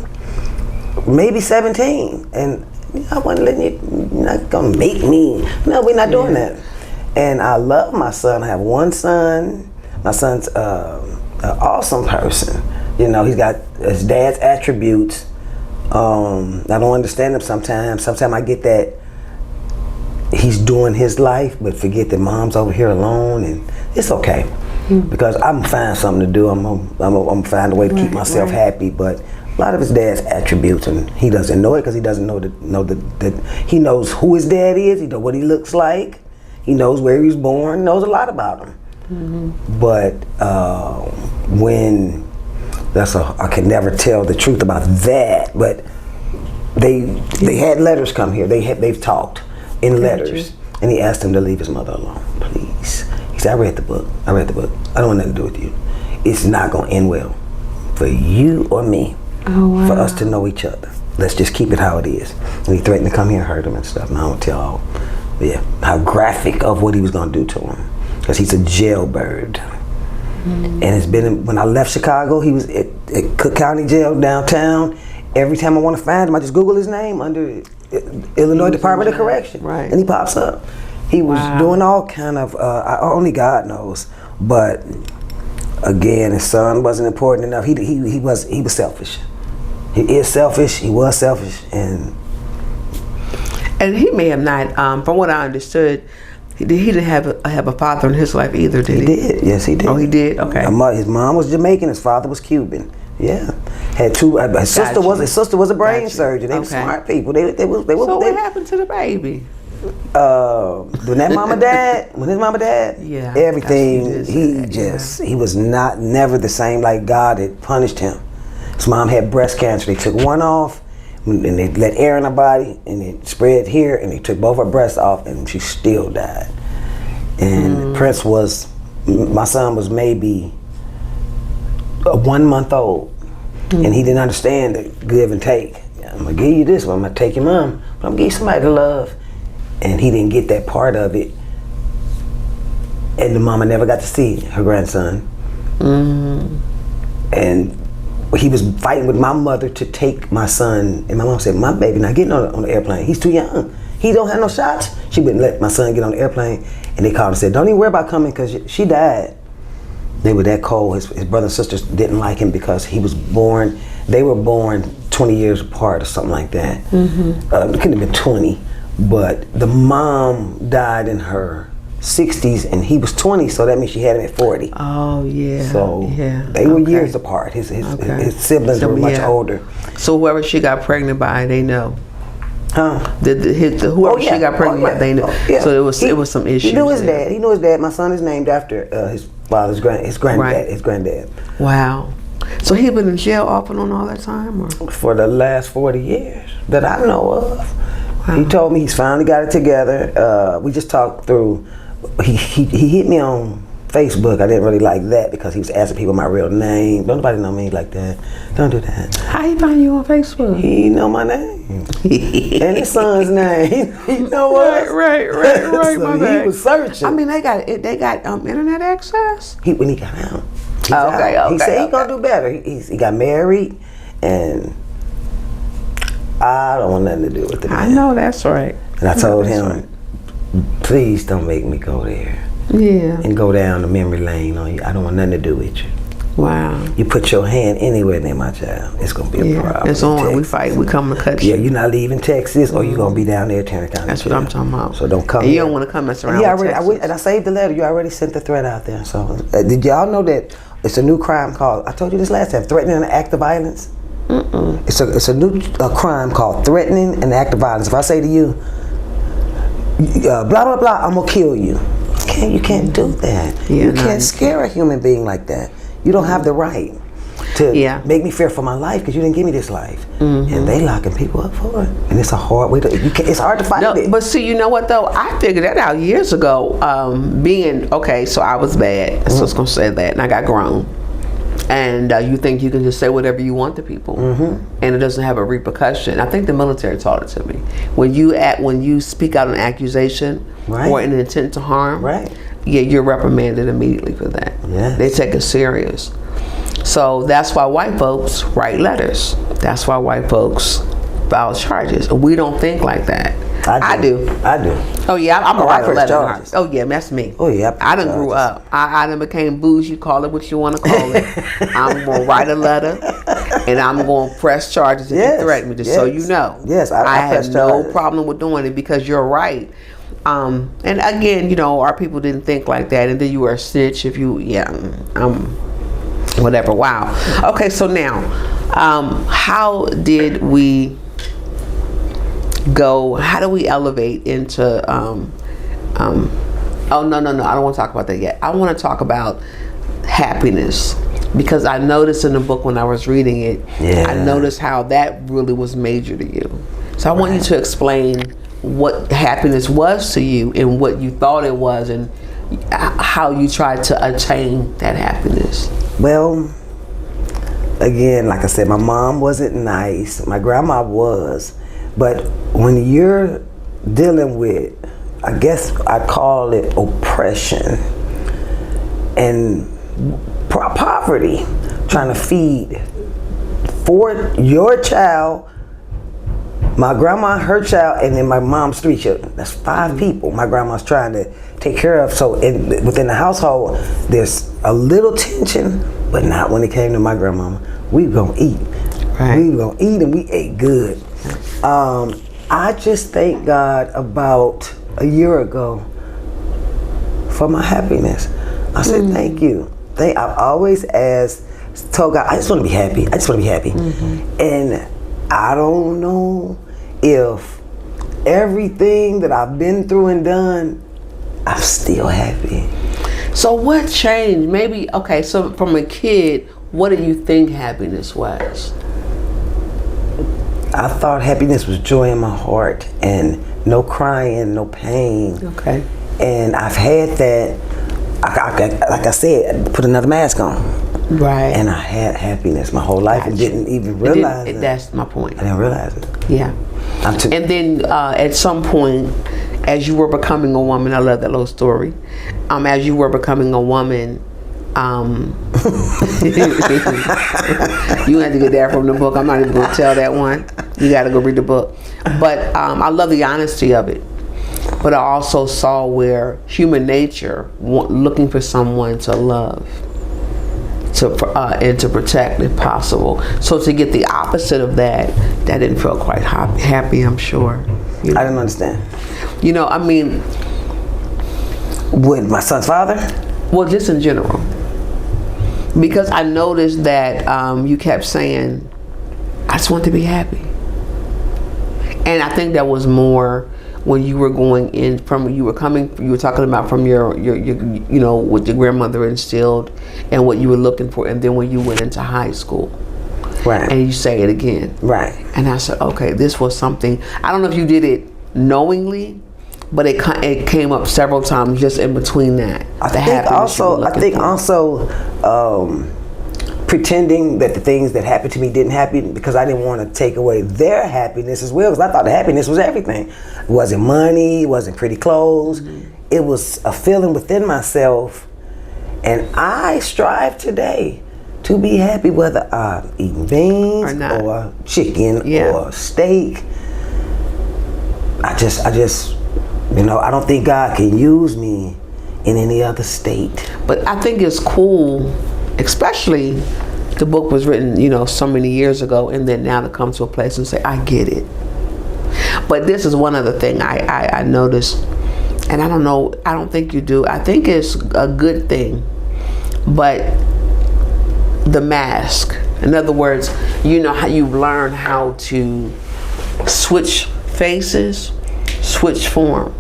[SPEAKER 6] Maybe 17, and I wasn't letting you. You're not gonna make me. No, we're not doing that. And I love my son. I have one son. My son's an awesome person. He's got his dad's attributes. I don't understand him sometimes. Sometimes I get that he's doing his life, but forget that mom's over here alone, and it's okay because I'm gonna find something to do. I'm gonna find a way to keep myself happy, but. A lot of his dad's attributes, and he doesn't know it because he doesn't know that he knows who his dad is. He knows what he looks like. He knows where he was born. Knows a lot about him. But I can never tell the truth about that. But they had letters come here. They've talked in letters, and he asked him to leave his mother alone, please. He said, I read the book. I don't want nothing to do with you. It's not gonna end well for you or me.
[SPEAKER 5] Oh, wow.
[SPEAKER 6] For us to know each other. Let's just keep it how it is. And he threatened to come here and hurt him and stuff. And I won't tell how graphic of what he was going to do to him. Because he's a jailbird. And it's been, when I left Chicago, he was at Cook County Jail downtown. Every time I want to find him, I just Google his name under Illinois Department of Correction.
[SPEAKER 5] Right.
[SPEAKER 6] And he pops up. He was doing all kind of, only God knows. But again, his son wasn't important enough. He was selfish. He is selfish. He was selfish, and
[SPEAKER 5] he may have not. From what I understood, He didn't have a father in his life either, did he?
[SPEAKER 6] He did. Yes, he did.
[SPEAKER 5] Oh, he did. Okay.
[SPEAKER 6] His mom was Jamaican. His father was Cuban. Yeah. Had two. His sister was a brain surgeon. They were smart people. They were.
[SPEAKER 5] So what happened to the baby?
[SPEAKER 6] When his mama died,
[SPEAKER 5] Yeah,
[SPEAKER 6] everything, he was never the same. Like God had punished him. His mom had breast cancer. They took one off, and they let air in her body, and it spread here, and they took both her breasts off, and she still died. And Prince my son was maybe 1 month old, and he didn't understand the give and take. I'm gonna give you this one, I'm gonna take your mom, but I'm gonna give you somebody to love. And he didn't get that part of it. And the mama never got to see her grandson. And he was fighting with my mother to take my son. And my mom said, my baby not getting on the airplane. He's too young. He don't have no shots. She wouldn't let my son get on the airplane. And they called and said, don't even worry about coming because she died. They were that cold. His brothers and sisters didn't like him because they were born 20 years apart or something like that. It couldn't have been 20. But the mom died in her 60s and he was 20, so that means she had him at 40.
[SPEAKER 5] Oh, yeah.
[SPEAKER 6] So they were years apart. His siblings were much older.
[SPEAKER 5] So whoever she got pregnant by, they know.
[SPEAKER 6] Huh?
[SPEAKER 5] Whoever she got pregnant by, they know. So it was some issues.
[SPEAKER 6] He knew his dad. He knew his dad. My son is named after his father's granddad.
[SPEAKER 5] Wow. So he been in jail off and on all that time, or?
[SPEAKER 6] For the last 40 years that I know of. Wow. He told me he's finally got it together. We just talked through. He hit me on Facebook. I didn't really like that because he was asking people my real name. Don't nobody know me like that. Don't do that.
[SPEAKER 5] How he find you on Facebook?
[SPEAKER 6] He know my name and his son's name. He know us.
[SPEAKER 5] Right.
[SPEAKER 6] So
[SPEAKER 5] my
[SPEAKER 6] he
[SPEAKER 5] bad.
[SPEAKER 6] was searching.
[SPEAKER 5] I mean, they got internet access.
[SPEAKER 6] When he got out.
[SPEAKER 5] Okay.
[SPEAKER 6] He said he gonna do better. He got married, and I don't want nothing to do with it.
[SPEAKER 5] I know that's right.
[SPEAKER 6] And I told him, please don't make me go there.
[SPEAKER 5] Yeah.
[SPEAKER 6] And go down the memory lane on you. I don't want nothing to do with you.
[SPEAKER 5] Wow.
[SPEAKER 6] You put your hand anywhere near my child, it's gonna be a problem.
[SPEAKER 5] It's on. We fight. We come to cut you.
[SPEAKER 6] Yeah, you're not leaving Texas, or you're gonna be down there, Tarrant County.
[SPEAKER 5] That's what I'm talking about.
[SPEAKER 6] So don't come.
[SPEAKER 5] And you don't want to come mess around.
[SPEAKER 6] And I saved the letter. You already sent the threat out there. So did y'all know that it's a new crime called? I told you this last time. Threatening an act of violence. It's a new crime called threatening an act of violence. If I say to you, blah blah blah, I'm gonna kill you. You can't do that. You can't scare a human being like that. You don't have the right to make me fear for my life because you didn't give me this life. And they locking people up for it. And it's a hard way to. It's hard to fight it.
[SPEAKER 5] But see, you know what though? I figured that out years ago. So I was bad. So I was gonna say that, and I got grown. And you think you can just say whatever you want to people, and it doesn't have a repercussion. I think the military taught it to me. When you speak out an accusation or an intent to harm, you're reprimanded immediately for that.
[SPEAKER 6] Yes.
[SPEAKER 5] They take it serious. So that's why white folks write letters. That's why white folks file charges. We don't think like that. I do. Oh yeah, I'm a writer letter. Oh yeah, that's me.
[SPEAKER 6] Oh yeah,
[SPEAKER 5] I done grew up. I done became bougie. Call it what you want to call it. I'm gonna write a letter, and I'm gonna press charges if you threaten me. Just so you know.
[SPEAKER 6] Yes,
[SPEAKER 5] I have no problem with doing it because you're right. And again, our people didn't think like that, and then you were a snitch if you. Whatever. Wow. Okay, so now, how did we go? How do we elevate into oh no, I don't want to talk about that yet. I want to talk about happiness, because I noticed in the book when I was reading it, I noticed how that really was major to you. So I want you to explain what happiness was to you and what you thought it was and how you tried to attain that happiness.
[SPEAKER 6] Well, again, like I said, my mom wasn't nice. My grandma was. But when you're dealing with, I guess I call it oppression and poverty, trying to feed for your child, my grandma, her child, and then my mom's 3 children. That's 5 people my grandma's trying to take care of. So within the household, there's a little tension, but not when it came to my grandmama. We were gonna eat. We were gonna eat, and we ate good. I just thank God about a year ago, for my happiness. I said, thank you. I've always told God, I just want to be happy. I just want to be happy. And I don't know if everything that I've been through and done, I'm still happy.
[SPEAKER 5] So what changed? Maybe, okay, so from a kid, what do you think happiness was?
[SPEAKER 6] I thought happiness was joy in my heart and no crying, no pain.
[SPEAKER 5] Okay.
[SPEAKER 6] And I've had that, like I said, put another mask on.
[SPEAKER 5] Right.
[SPEAKER 6] And I had happiness my whole life and didn't even realize it.
[SPEAKER 5] That's my point.
[SPEAKER 6] I didn't realize it.
[SPEAKER 5] Yeah. And then at some point, as you were becoming a woman, I love that little story. As you were becoming a woman, you had to get that from the book. I'm not even going to tell that one. You got to go read the book. But I love the honesty of it. But I also saw where human nature looking for someone to love, and to protect if possible. So to get the opposite of that didn't feel quite happy, I'm sure. You know?
[SPEAKER 6] I didn't understand.
[SPEAKER 5] You know, I mean,
[SPEAKER 6] with my son's father?
[SPEAKER 5] Well, just in general. Because I noticed that you kept saying, I just want to be happy. And I think that was more when you were going in from, you were talking about from your you know, what your grandmother instilled and what you were looking for, and then when you went into high school.
[SPEAKER 6] Right.
[SPEAKER 5] And you say it again.
[SPEAKER 6] Right.
[SPEAKER 5] And I said, okay, this was something, I don't know if you did it knowingly, but it came up several times just in between that.
[SPEAKER 6] I think also pretending that the things that happened to me didn't happen because I didn't want to take away their happiness as well, because I thought the happiness was everything. It wasn't money, it wasn't pretty clothes. It was a feeling within myself, and I strive today to be happy, whether I'm eating beans or chicken or steak. I just, you know, I don't think God can use me in any other state.
[SPEAKER 5] But I think it's cool, especially the book was written, you know, so many years ago, and then now to come to a place and say, I get it. But this is one other thing I noticed, and I don't know, I don't think you do. I think it's a good thing, but the mask. In other words, you know how you learn how to switch faces, switch form.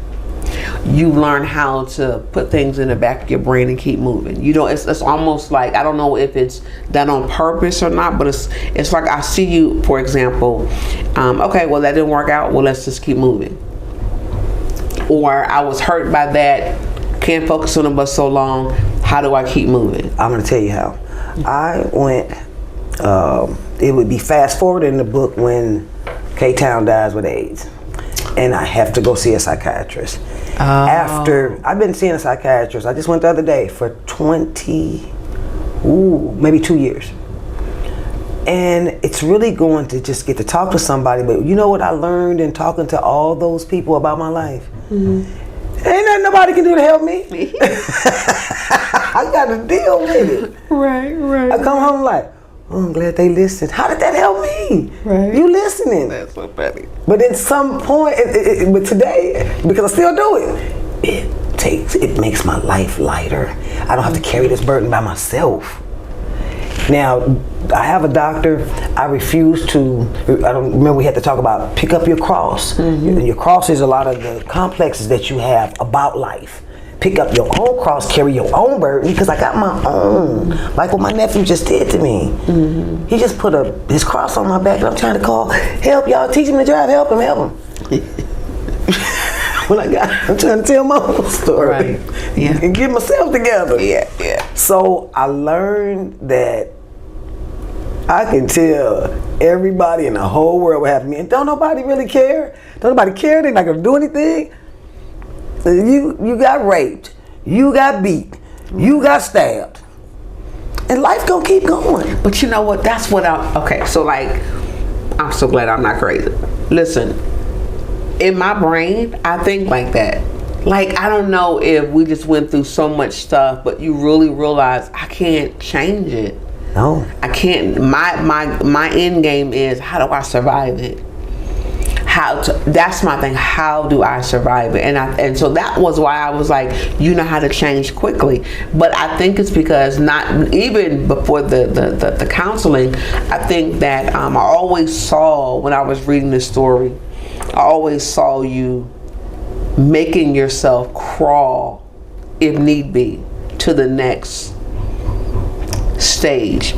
[SPEAKER 5] You learn how to put things in the back of your brain and keep moving. You know, it's almost like, I don't know if it's done on purpose or not, but it's like I see you, for example, okay, well that didn't work out, well let's just keep moving. Or I was hurt by that, can't focus on it but so long, how do I keep moving?
[SPEAKER 6] I'm gonna tell you how. I went, it would be fast forward in the book when K-Town dies with AIDS. And I have to go see a psychiatrist. After, I've been seeing a psychiatrist, I just went the other day for maybe 2 years. And it's really going to just get to talk to somebody, but you know what I learned in talking to all those people about my life? Ain't nothing nobody can do to help me. I got to deal with it.
[SPEAKER 5] Right.
[SPEAKER 6] I come home like, oh, I'm glad they listened. How did that help me?
[SPEAKER 5] Right.
[SPEAKER 6] You listening.
[SPEAKER 5] That's so funny.
[SPEAKER 6] But at some point, but today, because I still do it, it makes my life lighter. I don't have to carry this burden by myself. Now, I have a doctor. I refuse to, I don't remember we had to talk about pick up your cross. Your cross is a lot of the complexes that you have about life. Pick up your own cross, carry your own burden, because I got my own. Like what my nephew just did to me. He just put his cross on my back, and I'm trying to call, help y'all, teach him to drive, help him. I'm trying to tell my own story.
[SPEAKER 5] Right. Yeah.
[SPEAKER 6] And get myself together.
[SPEAKER 5] Yeah.
[SPEAKER 6] So I learned that I can tell everybody in the whole world what happened to me, and don't nobody really care. Don't nobody care, they're not gonna do anything. You got raped, you got beat, you got stabbed, and life gonna keep going.
[SPEAKER 5] But you know what, that's what okay, so like, I'm so glad I'm not crazy. Listen, in my brain, I think like that. Like, I don't know if we just went through so much stuff, but you really realize I can't change it.
[SPEAKER 6] No.
[SPEAKER 5] I can't, my end game is, how do I survive it? that's my thing. How do I survive it? And so that was why I was like, you know how to change quickly. But I think it's because not even before the counseling, I think that I always saw, when I was reading this story, I always saw you making yourself crawl, if need be, to the next stage,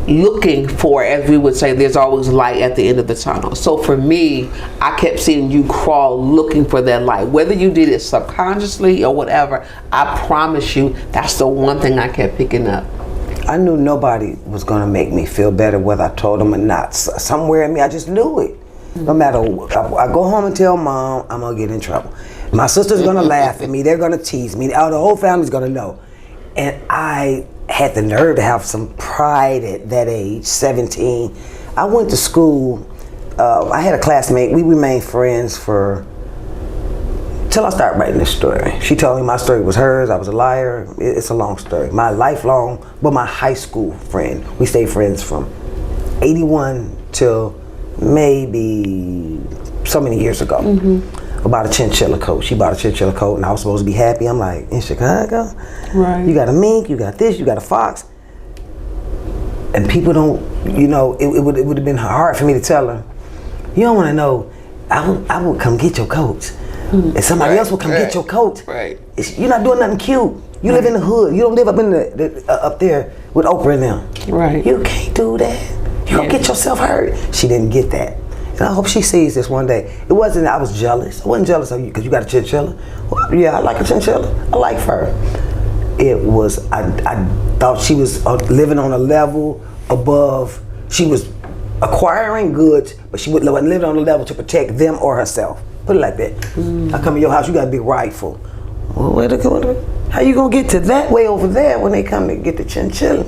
[SPEAKER 5] looking for, as we would say, there's always light at the end of the tunnel. So for me, I kept seeing you crawl looking for that light, whether you did it subconsciously or whatever. I promise you, that's the one thing I kept picking up.
[SPEAKER 6] I knew nobody was going to make me feel better whether I told them or not. Somewhere in me, I just knew it. No matter what, I go home and tell Mom, I'm going to get in trouble. My sister's going to laugh at me. They're going to tease me. The whole family's going to know. And I had the nerve to have some pride at that age, 17. I went to school. I had a classmate. We remained friends till I started writing this story. She told me my story was hers. I was a liar. It's a long story. My lifelong, but my high school friend. We stayed friends from 81 till maybe so many years ago. About a chinchilla coat. She bought a chinchilla coat and I was supposed to be happy. I'm like, in Chicago?
[SPEAKER 5] Right.
[SPEAKER 6] You got a mink, you got this, you got a fox. And people don't, it would have been hard for me to tell her, you don't want to know, I would come get your coats. And somebody else will come get your coat.
[SPEAKER 5] Right.
[SPEAKER 6] You're not doing nothing cute. You live in the hood. You don't live up in up there with Oprah and them.
[SPEAKER 5] Right.
[SPEAKER 6] You can't do that. You're going to get yourself hurt. She didn't get that. And I hope she sees this one day. It wasn't, I was jealous. I wasn't jealous of you because you got a chinchilla. Well, yeah, I like a chinchilla. I like fur. It was, I thought she was living on a level above. She was acquiring goods, but she wasn't living on a level to protect them or herself. Put it like that. I come in your house, you got a big rifle. Well, where to go? How you gonna get to that way over there when they come to get the chinchilla?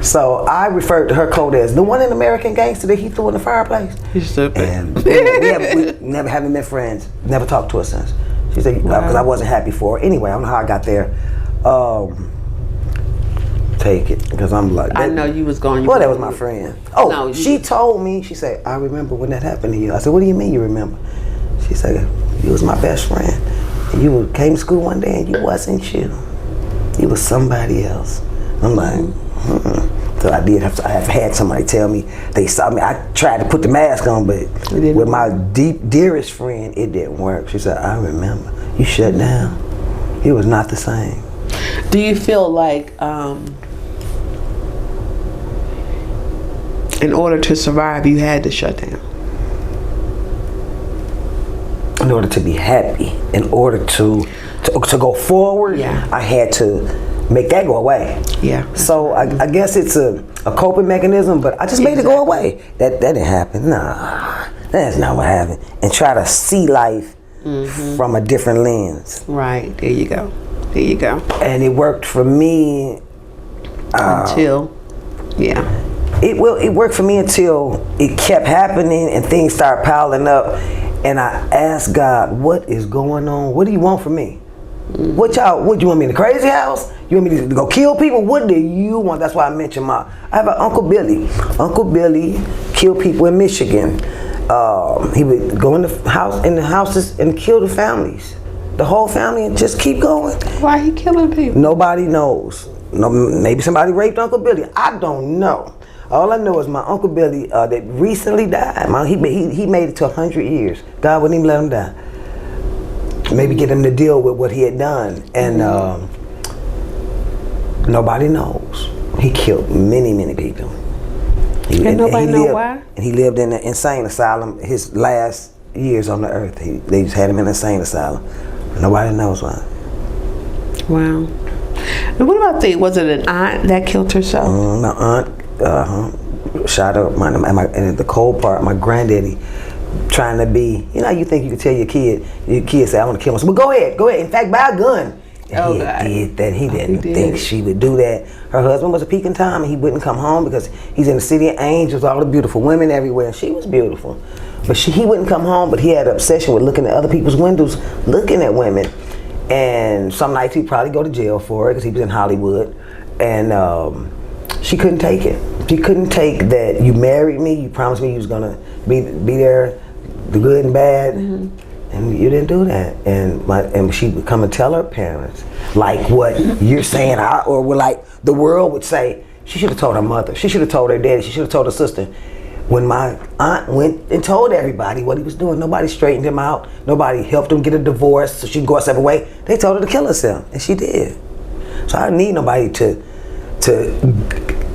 [SPEAKER 6] So I referred to her coat as the one in American Gangster that he threw in the fireplace.
[SPEAKER 5] You're stupid.
[SPEAKER 6] And we never haven't been friends. Never talked to her since. She said, because I wasn't happy for her. Anyway, I don't know how I got there. Take it, because I'm like,
[SPEAKER 5] I know you was going.
[SPEAKER 6] Well, that was my friend. Oh, no, she told me, she said, I remember when that happened to you. I said, what do you mean you remember? She said, you was my best friend. And you came to school one day and you wasn't you. You was somebody else. I'm like, So I have had somebody tell me, they saw me. I tried to put the mask on, but with my dearest friend, it didn't work. She said, I remember. You shut down. It was not the same.
[SPEAKER 5] Do you feel like, in order to survive, you had to shut down?
[SPEAKER 6] In order to be happy, in order to go forward, I had to make that go away. Yeah. So I guess it's a coping mechanism, but I just made it go away. That didn't happen. Nah, that's not what happened. And try to see life from a different lens.
[SPEAKER 5] Right. There you go. There you go.
[SPEAKER 6] And it worked for me
[SPEAKER 5] until,
[SPEAKER 6] It worked for me until it kept happening and things started piling up. And I asked God, what is going on? What do you want from me? What do you want me in the crazy house? You want me to go kill people? What do you want? That's why I mentioned I have an Uncle Billy. Uncle Billy killed people in Michigan. He would go in the houses and kill the families. The whole family, and just keep going.
[SPEAKER 5] Why he killing people?
[SPEAKER 6] Nobody knows. No, maybe somebody raped Uncle Billy. I don't know. All I know is my Uncle Billy that recently died. He made it to 100 years. God wouldn't even let him die. Maybe get him to deal with what he had done. And nobody knows. He killed many, many people.
[SPEAKER 5] And nobody know why?
[SPEAKER 6] And he lived in an insane asylum his last years on the earth. They just had him in an insane asylum. Nobody knows why.
[SPEAKER 5] Wow. And what about was it an aunt that killed herself?
[SPEAKER 6] My aunt shot up. And the cold part, my granddaddy trying to be, how you think you can tell your kid say, I want to kill myself. But go ahead. In fact, buy a gun. And he did that. He didn't think she would do that. Her husband was a Pekin Tom, and he wouldn't come home because he's in the city of angels, all the beautiful women everywhere. And she was beautiful. But he wouldn't come home, but he had an obsession with looking at other people's windows, looking at women. And some nights he'd probably go to jail for it because he was in Hollywood. And she couldn't take it. She couldn't take that you married me, you promised me you was gonna be there, the good and bad, and you didn't do that. And she would come and tell her parents, like what you're saying, or what like the world would say. She should have told her mother. She should have told her daddy. She should have told her sister. When my aunt went and told everybody what he was doing, nobody straightened him out. Nobody helped him get a divorce so she could go her separate way. They told her to kill herself, and she did. So I don't need nobody to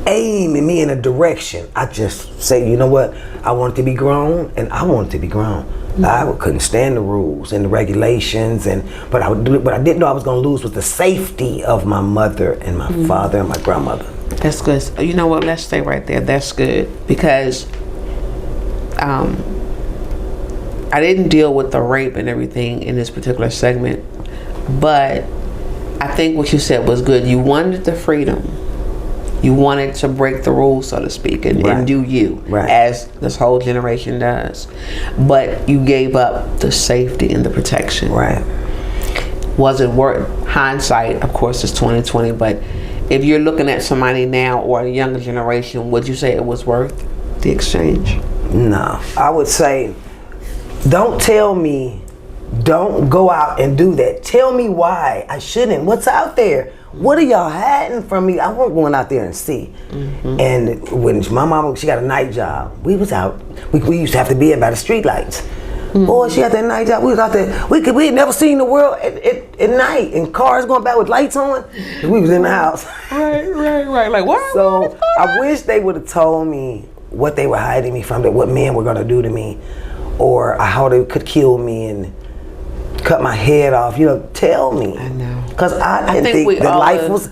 [SPEAKER 6] aim me in a direction. I just say, you know what? I want it to be grown, and I want it to be grown. I couldn't stand the rules and the regulations, but I didn't know I was going to lose was the safety of my mother and my father and my grandmother.
[SPEAKER 5] That's good. You know what? Let's stay right there. That's good because I didn't deal with the rape and everything in this particular segment, but I think what you said was good. You wanted the freedom. You wanted to break the rules, so to speak, and do you, as this whole generation does. But you gave up the safety and the protection.
[SPEAKER 6] Right.
[SPEAKER 5] Was it worth? Hindsight, of course, is 2020. But if you're looking at somebody now or a younger generation, would you say it was worth the exchange?
[SPEAKER 6] No, I would say, don't tell me, don't go out and do that. Tell me why I shouldn't. What's out there? What are y'all hiding from me? I won't go out there and see. And when my mama, she got a night job, we was out. We used to have to be by the street lights. Boy, she had that night job. We was out there. We had never seen the world at night, and cars going by with lights on. We was in the house.
[SPEAKER 5] Right. Like what?
[SPEAKER 6] So I wish they would have told me what they were hiding me from, that what men were gonna do to me, or how they could kill me and cut my head off. You know, tell me.
[SPEAKER 5] I know.
[SPEAKER 6] Because I didn't think that life was.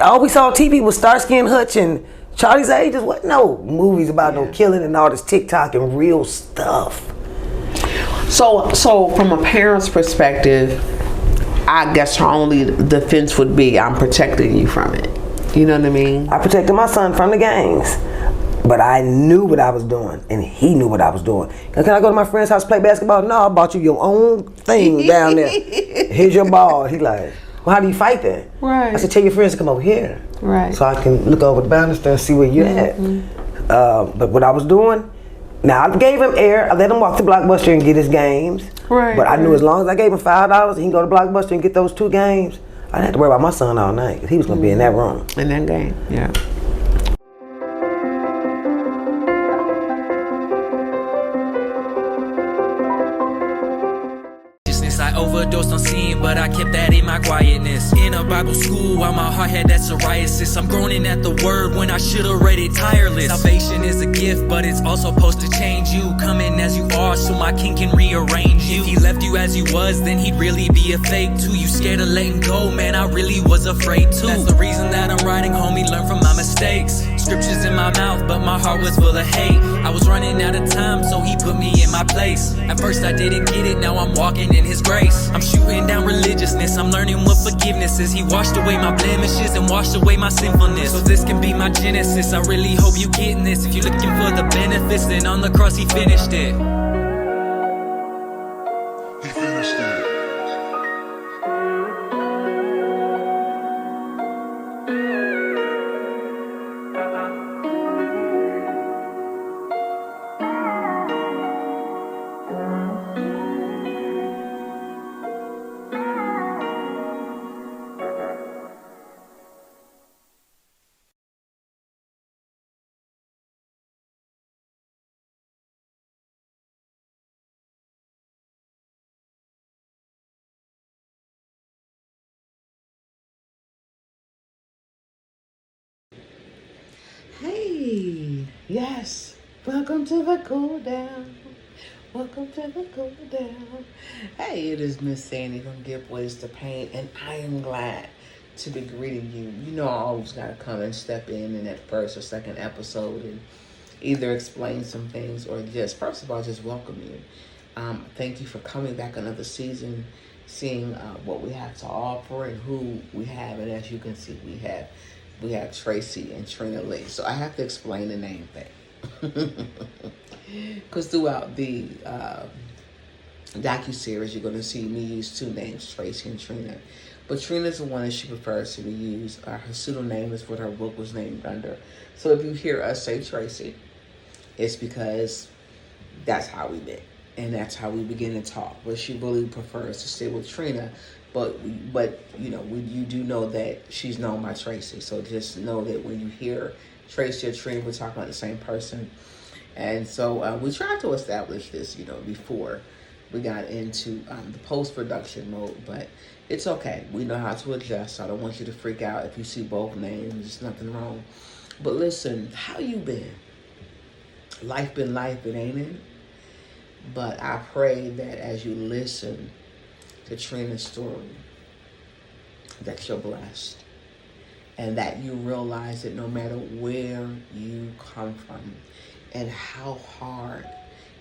[SPEAKER 6] All we saw on TV was Starsky and Hutch and Charlie's Angels. What? No movies about no killing and all this TikTok and real stuff.
[SPEAKER 5] So from a parent's perspective, I guess her only defense would be, I'm protecting you from it. You know what I mean?
[SPEAKER 6] I protected my son from the gangs, but I knew what I was doing, and he knew what I was doing. Can I go to my friend's house play basketball? No, I bought you your own thing down there. Here's your ball. He like, well, how do you fight that?
[SPEAKER 5] Right.
[SPEAKER 6] I said, tell your friends to come over here.
[SPEAKER 5] Right.
[SPEAKER 6] So I can look over the banister and see where you're at. But what I was doing, now I gave him air. I let him walk to Blockbuster and get his games.
[SPEAKER 5] Right.
[SPEAKER 6] But I knew as long as I gave him $5, he can go to Blockbuster and get those 2 games. I didn't have to worry about my son all night, because he was going to be in that room.
[SPEAKER 5] In that game, yeah.
[SPEAKER 7] I overdosed on sin, but I kept that in my quietness. In a Bible school while my heart had that psoriasis. I'm groaning at the word when I should've read it tireless. Salvation is a gift, but it's also supposed to change you. Coming as you are so my king can rearrange you. If he left you as you was, then he'd really be a fake too. You scared of letting go, man, I really was afraid too. That's the reason that I'm writing, homie, learn from my mistakes. Scriptures in my mouth, but my heart was full of hate. I was running out of time, so he put me in my place. At first I didn't get it, now I'm walking in his grace. I'm shooting down religiousness, I'm learning what forgiveness is. He washed away my blemishes and washed away my sinfulness. So this can be my genesis, I really hope you getting this. If you're looking for the benefits, then on the cross he finished it. He finished it.
[SPEAKER 5] Hey, yes. Welcome to the cool down. Welcome to the cool down. Hey, it is Miss Sandy from Give Ways to Paint, and I am glad to be greeting you. You know I always gotta come and step in that first or second episode and either explain some things or just, first of all, just welcome you. Thank you for coming back another season, seeing what we have to offer and who we have. And as you can see, we have Tracy and Trina Lee. So I have to explain the name thing. Because throughout the docuseries, you're going to see me use 2 names, Tracy and Trina. But Trina's the one that she prefers to be used. Her pseudonym is what her book was named under. So if you hear us say Tracy, it's because that's how we met. And that's how we begin to talk. But she really prefers to stay with Trina. But you know, you do know that she's known by Tracy. So just know that when you hear Tracy or Trina, we're talking about the same person. And so we tried to establish this, you know, before we got into the post-production mode. But it's okay. We know how to adjust. So I don't want you to freak out if you see both names. There's nothing wrong. But listen, how you been? Life been life, ain't it? But I pray that as you listen to Trina's story, that you're blessed. And that you realize that no matter where you come from and how hard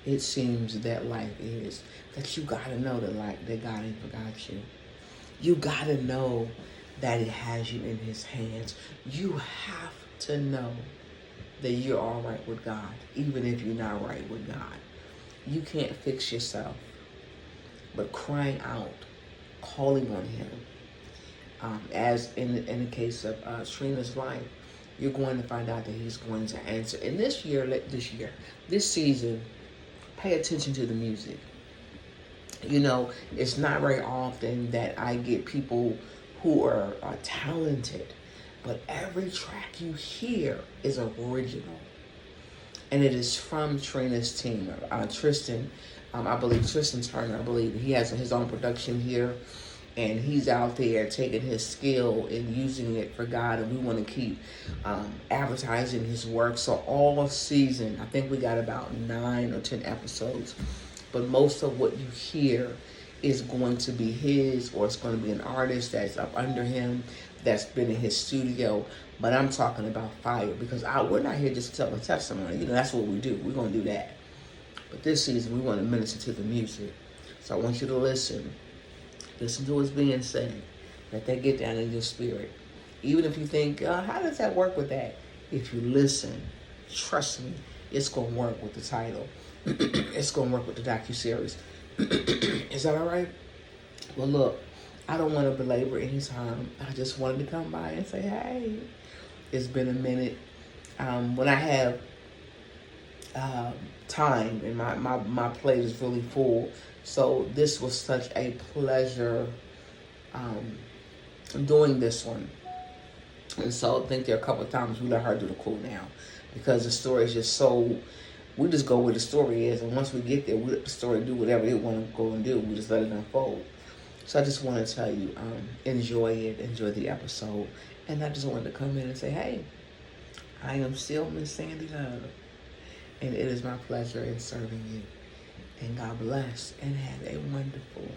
[SPEAKER 5] it seems that life is, that you gotta know that God ain't forgot you. You gotta know that He has you in His hands. You have to know that you're all right with God, even if you're not right with God. You can't fix yourself, but crying out, calling on Him, as in the case of Trina's life, you're going to find out that He's going to answer. And this season, pay attention to the music. You know, it's not very often that I get people who are talented, but every track you hear is original. And it is from Trina's team. Tristan, I believe Tristan Turner, I believe he has his own production here. And he's out there taking his skill and using it for God. And we want to keep advertising his work. So all season, I think we got about 9 or 10 episodes. But most of what you hear is going to be his, or it's going to be an artist that's up under him, that's been in his studio. But I'm talking about fire, because we're not here just to tell a testimony. You know, that's what we do. We're going to do that. But this season, we want to minister to the music. So I want you to listen. Listen to what's being said. Let that get down in your spirit. Even if you think, how does that work with that? If you listen, trust me, it's going to work with the title. It's going to work with the docuseries. Is that all right? Well, look, I don't want to belabor any time. I just wanted to come by and say, hey, it's been a minute. When I have time and my plate is really full, so this was such a pleasure doing this one. And so I think there are a couple of times we let her do the cool down, because the story is just so, we just go where the story is. And once we get there, we let the story do whatever it want to go and do. We just let it unfold. So I just want to tell you, enjoy it, enjoy the episode. And I just wanted to come in and say, hey, I am still Miss Sandy Love. And it is my pleasure in serving you. And God bless, and have a wonderful,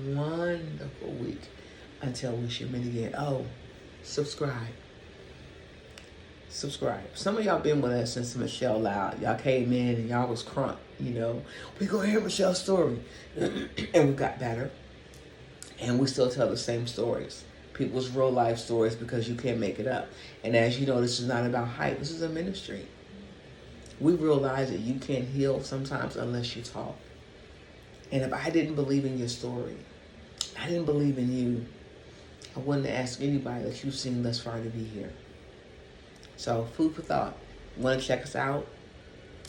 [SPEAKER 5] wonderful week until we should meet again. Oh, subscribe. Some of y'all been with us since Michelle Loud. Y'all came in and y'all was crunk, you know. We gonna hear Michelle's story. And we got better. And we still tell the same stories. People's real life stories, because you can't make it up. And as you know, this is not about hype. This is a ministry. We realize that you can't heal sometimes unless you talk. And if I didn't believe in your story, I didn't believe in you, I wouldn't ask anybody that you've seen thus far to be here. So, food for thought. Want to check us out?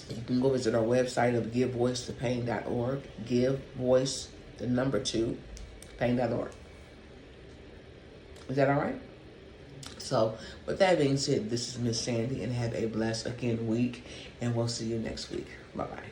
[SPEAKER 5] You can go visit our website of givevoicetopain.org. Give voice, the number 2, pain.org. Is that all right? So, with that being said, this is Miss Sandy, and have a blessed, again, week. And we'll see you next week. Bye-bye.